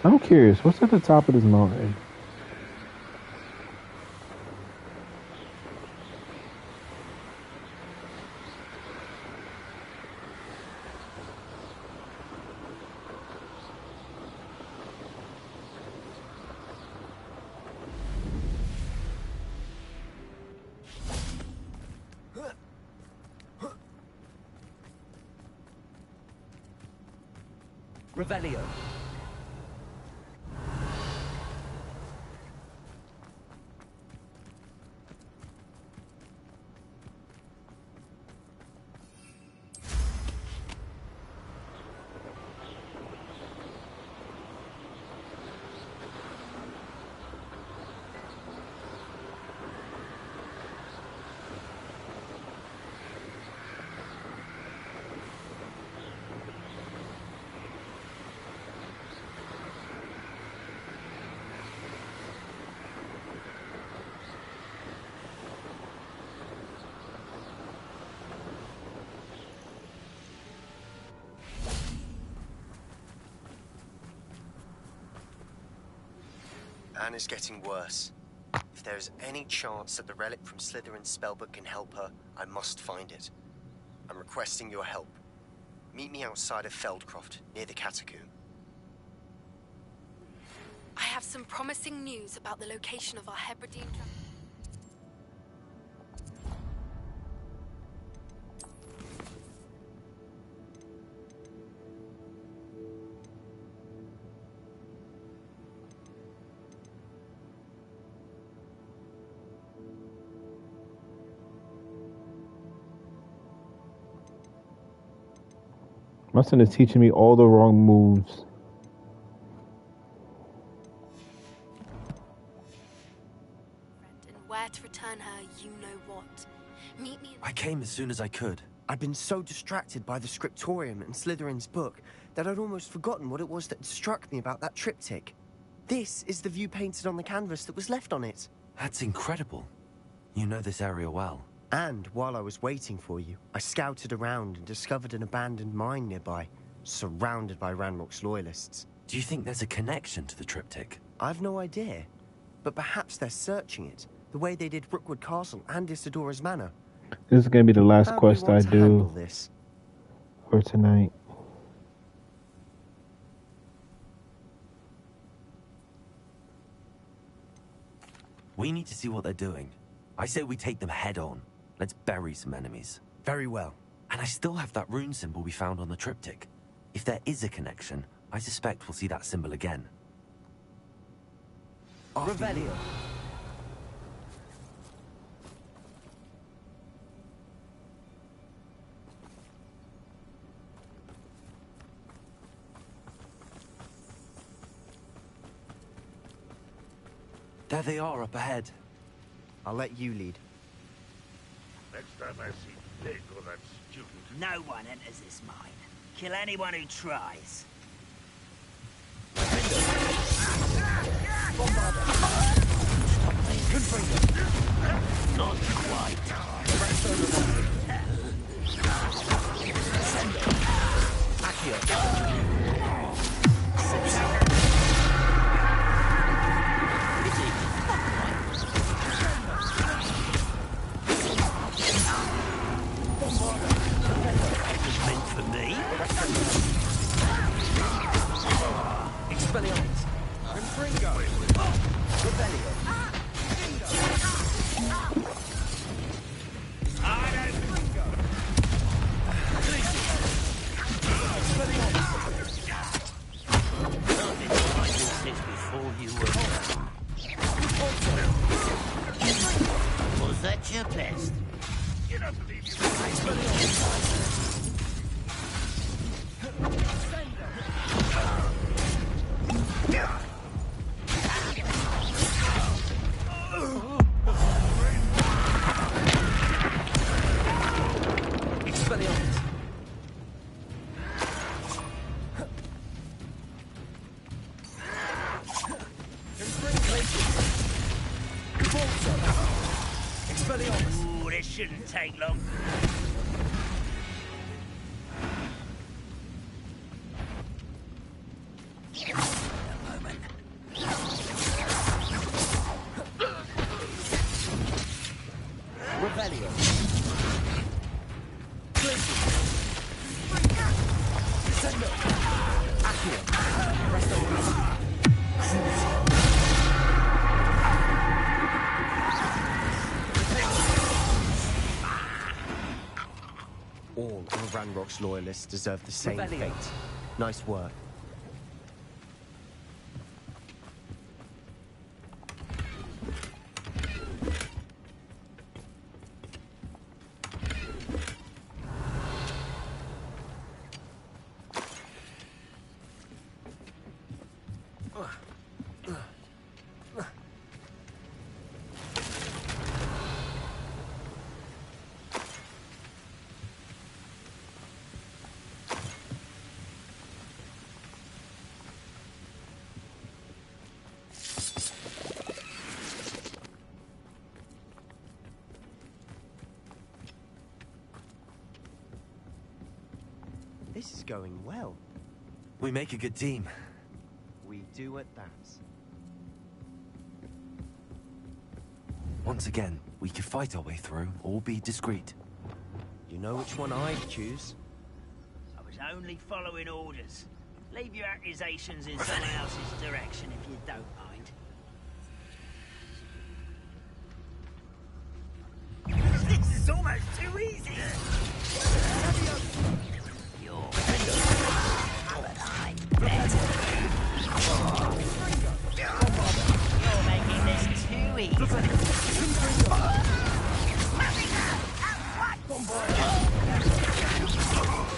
I'm curious, what's at the top of this mountain? Revelio. Anna's getting worse. If there is any chance that the relic from Slytherin's spellbook can help her, I must find it. I'm requesting your help. Meet me outside of Feldcroft, near the Catacomb. I have some promising news about the location of our Hebridean dragon. My son is teaching me all the wrong moves. And where to return her, you know what. Meet me. I came as soon as I could. I'd been so distracted by the scriptorium and Slytherin's book that I'd almost forgotten what it was that struck me about that triptych. This is the view painted on the canvas that was left on it. That's incredible. You know this area well. And while I was waiting for you, I scouted around and discovered an abandoned mine nearby, surrounded by Ranrock's loyalists. Do you think there's a connection to the triptych? I've no idea, but perhaps they're searching it, the way they did Rookwood Castle and Isidora's Manor. This is gonna be the last quest I do this? for tonight. We need to see what they're doing. I say we take them head on. Let's bury some enemies. Very well. And I still have that rune symbol we found on the triptych. If there is a connection, I suspect we'll see that symbol again. Revelio. There they are up ahead. I'll let you lead. Next time I see Pig or that student... No one enters this mine. Kill anyone who tries. Not quite. Meant for me. Expelliarmus. Confringo. Revelio. Before you were was that your best? You don't believe you... Expelliarmus. Ooh, this shouldn't take long. Revelio. All of Ranrock's loyalists deserve the same fate. Nice work. This is going well. We make a good team. We do at that. Once again, we could fight our way through or be discreet. You know which one I'd choose? I was only following orders. Leave your accusations in someone else's direction if you don't mind. This is almost too easy. You're making this too easy.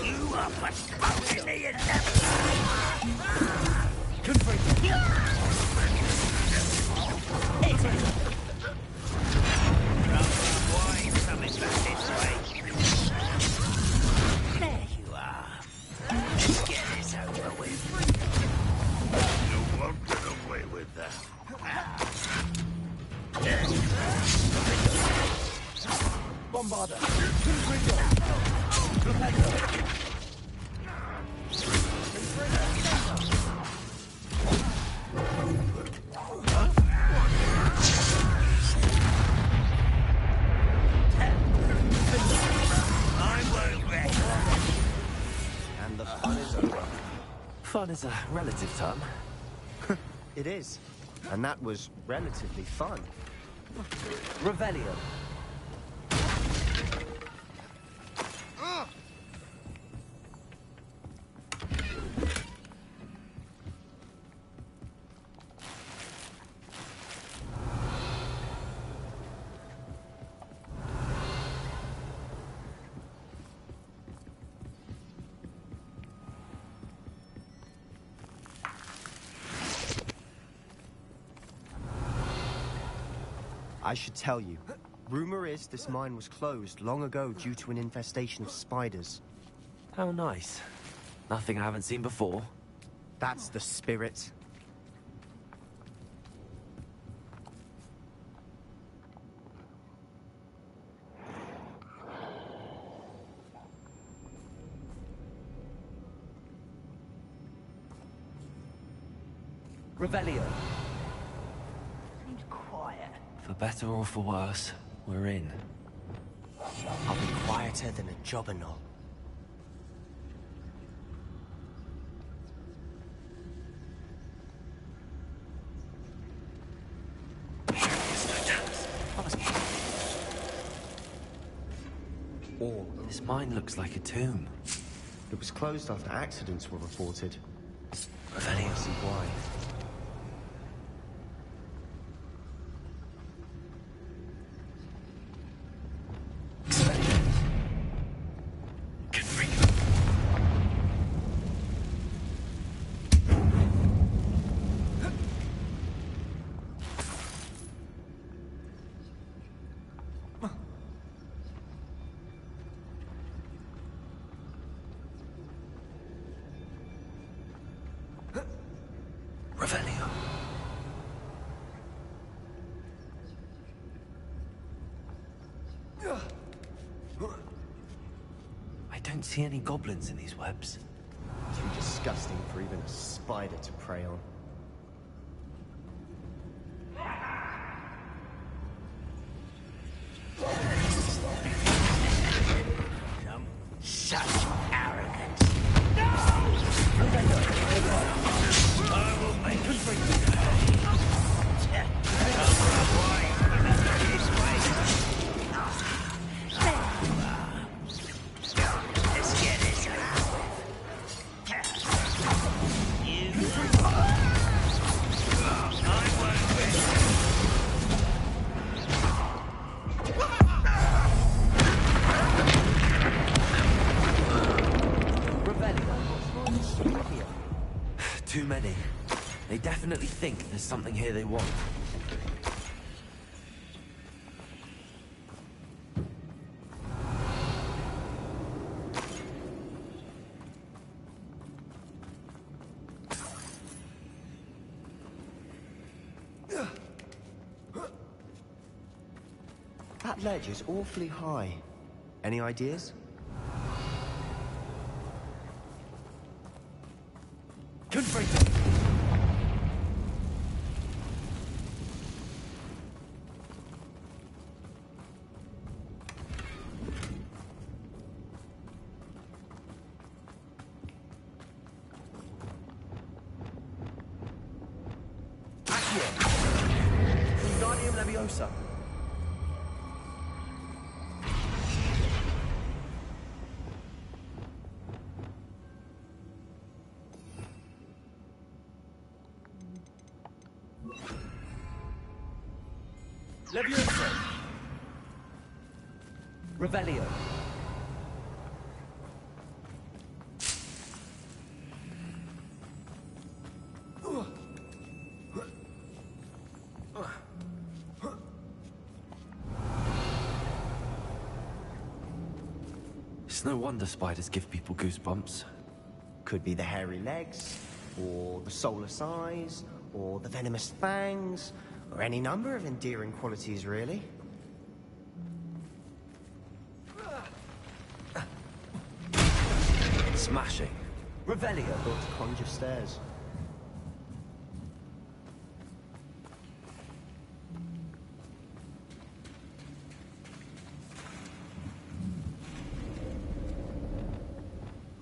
You are postponing the inevitable. Why coming back this way? There you are. Let's get this over with. You won't get away with that. Bombarder. And the fun is over. Fun is a relative term. It is. And that was relatively fun. Revelio. I should tell you. Rumor is this mine was closed long ago due to an infestation of spiders. How nice. Nothing I haven't seen before. That's the spirit. Revelio. Seems quiet. For better or for worse, we're in. I'll be quieter than a jobberknoll. This mine looks like a tomb. It was closed after accidents were reported. Revelio. I see why. Revelio. I don't see any goblins in these webs. Too disgusting for even a spider to prey on. Too many. They definitely think there's something here they want. That ledge is awfully high. Any ideas? Confringo! Wingardium Leviosa. Leviosa. Revelio. It's no wonder spiders give people goosebumps. Could be the hairy legs, or the soulless eyes, or the venomous fangs, or any number of endearing qualities, really. Smashing. Revelio. Built to conjure stairs.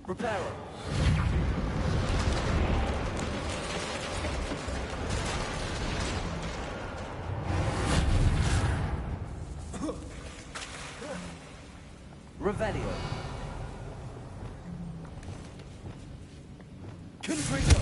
Reparo. Revelio. Confringo.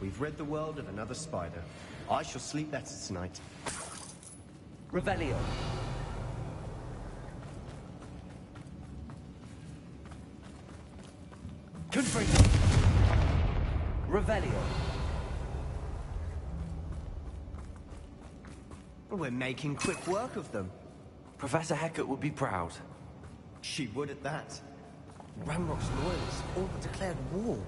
We've rid the world of another spider. I shall sleep better tonight. Revelio. Confringo. Revelio. We're making quick work of them. Professor Hecat would be proud. She would at that. Ranrock's loyalists all but declared war.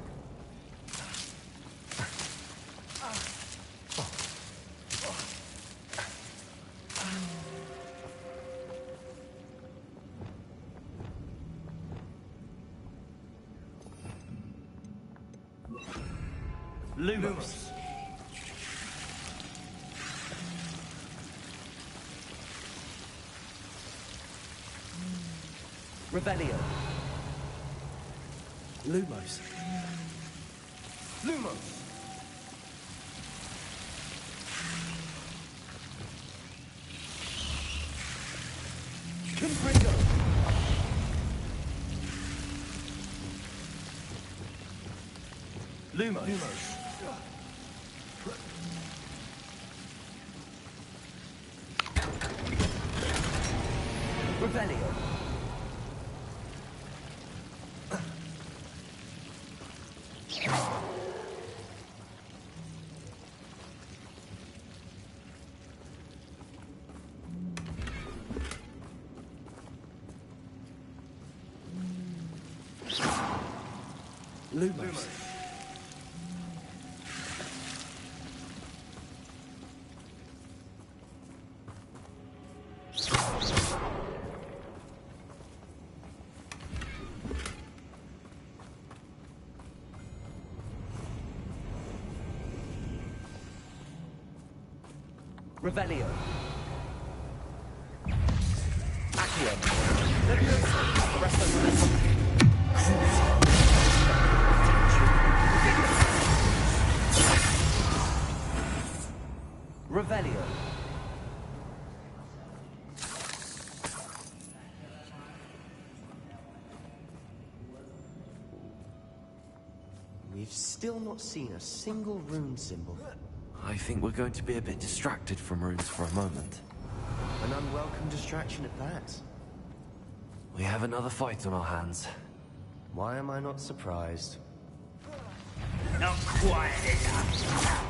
Lumos. Revelio. Lumos. Lumos. Confringo. Lumos. Revelio. Lumos. Revelio. Accio. Resto momentum. Revelio. We've still not seen a single rune symbol. I think we're going to be a bit distracted from runes for a moment. An unwelcome distraction at that. We have another fight on our hands. Why am I not surprised? Not quiet enough.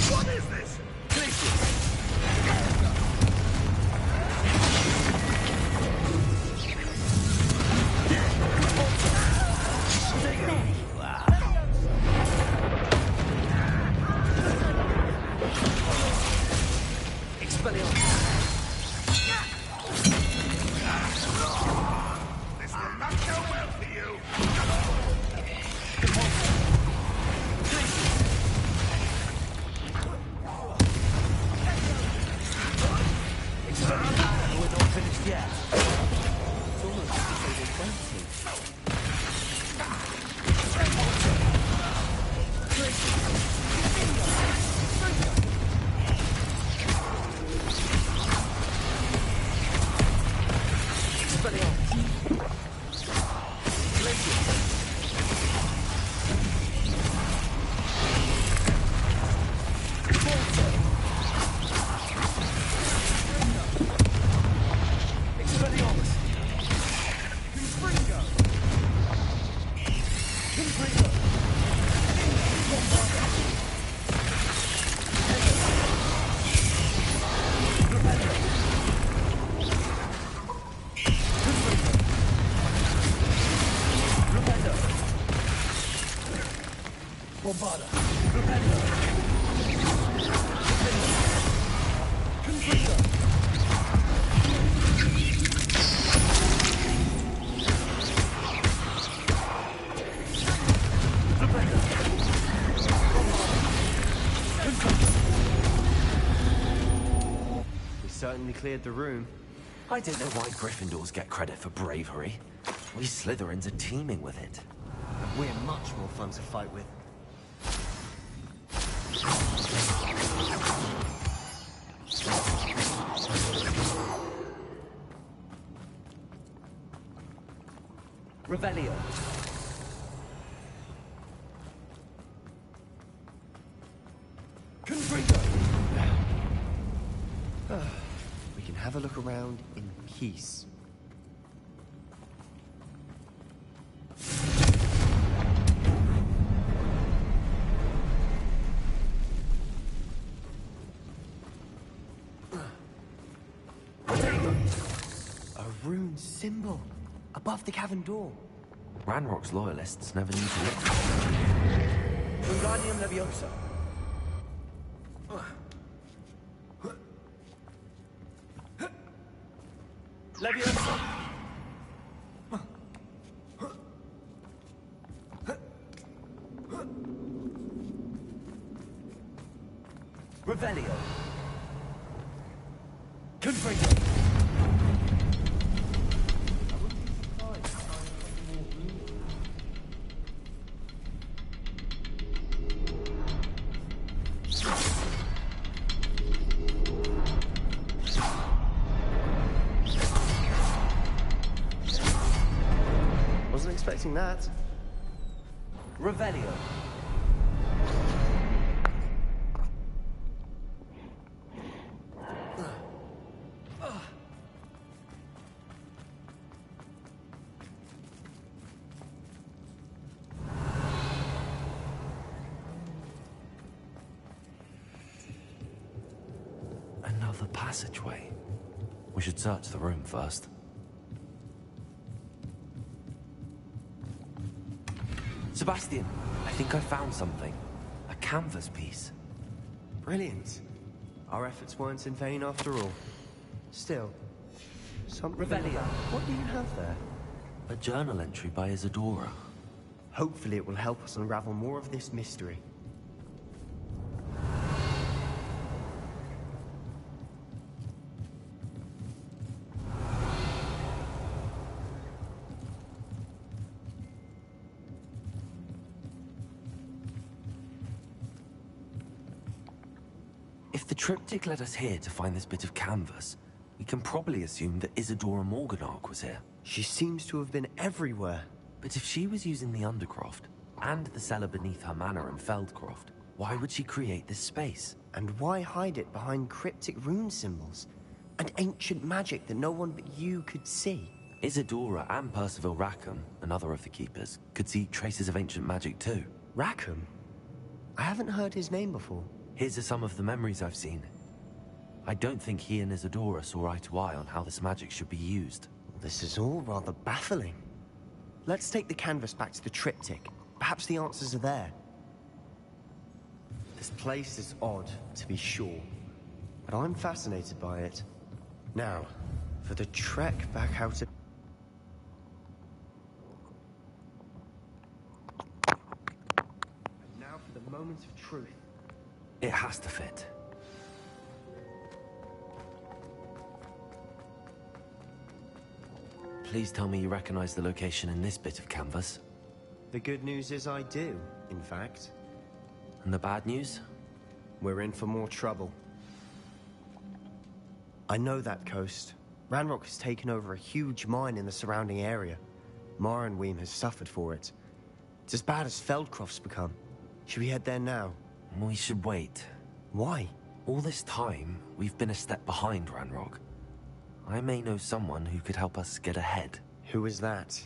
What is this? This will not go well for you. We're not finished yet. It's almost as if they were waiting. Bombada. We certainly cleared the room. I don't know why Gryffindors get credit for bravery. We Slytherins are teeming with it. We're much more fun to fight with. Revelio. Confringo! We can have a look around in peace. A rune symbol above the cavern door. Ranrock's loyalists never need to look. Wingardium Leviosa. Leviosa. Revelio. Confringo. Wasn't expecting that. Revelio. Another passageway. We should search the room first. Sebastian, I think I found something. A canvas piece. Brilliant. Our efforts weren't in vain after all. Still, something... Revelia. What do you have there? A journal entry by Isadora. Hopefully it will help us unravel more of this mystery. If the triptych led us here to find this bit of canvas, we can probably assume that Isadora Morganark was here. She seems to have been everywhere. But if she was using the Undercroft, and the cellar beneath her manor in Feldcroft, why would she create this space? And why hide it behind cryptic rune symbols? And ancient magic that no one but you could see? Isadora and Percival Rackham, another of the Keepers, could see traces of ancient magic too. Rackham? I haven't heard his name before. Here's some of the memories I've seen. I don't think he and Isadora saw eye to eye on how this magic should be used. This is all rather baffling. Let's take the canvas back to the triptych. Perhaps the answers are there. This place is odd, to be sure, but I'm fascinated by it. Now, for the trek back out of... And now for the moment of truth. It has to fit. Please tell me you recognize the location in this bit of canvas. The good news is I do, in fact. And the bad news? We're in for more trouble. I know that coast. Ranrock has taken over a huge mine in the surrounding area. Marrenweem has suffered for it. It's as bad as Feldcroft's become. Should we head there now? We should wait. Why? All this time, we've been a step behind Ranrock. I may know someone who could help us get ahead. Who is that?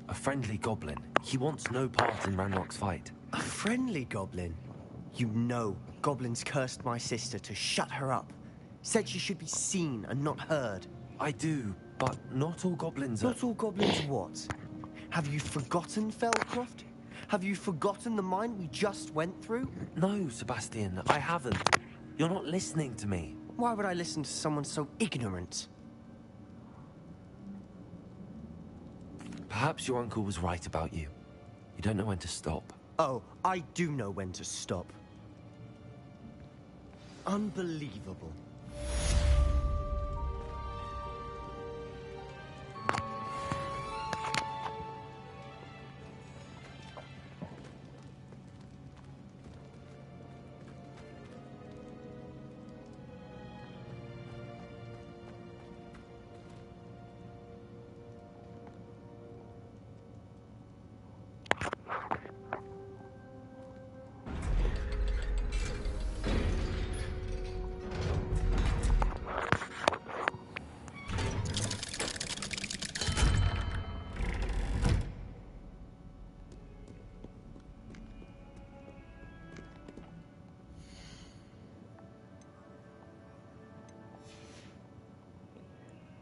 A friendly goblin. He wants no part in Ranrock's fight. A friendly goblin? You know, goblins cursed my sister to shut her up. Said she should be seen and not heard. I do, but not all goblins are... Not all goblins what? Have you forgotten Feldcroft? Have you forgotten the mine we just went through? No, Sebastian, I haven't. You're not listening to me. Why would I listen to someone so ignorant? Perhaps your uncle was right about you. You don't know when to stop. Oh, I do know when to stop. Unbelievable.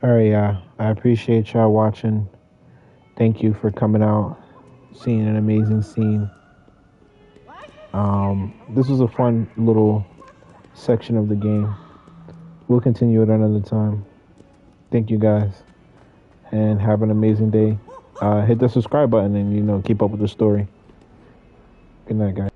Alright, yeah. I appreciate y'all watching. Thank you for coming out, seeing an amazing scene. This was a fun little section of the game. We'll continue it another time. Thank you guys, and have an amazing day. Hit the subscribe button and, keep up with the story. Good night, guys.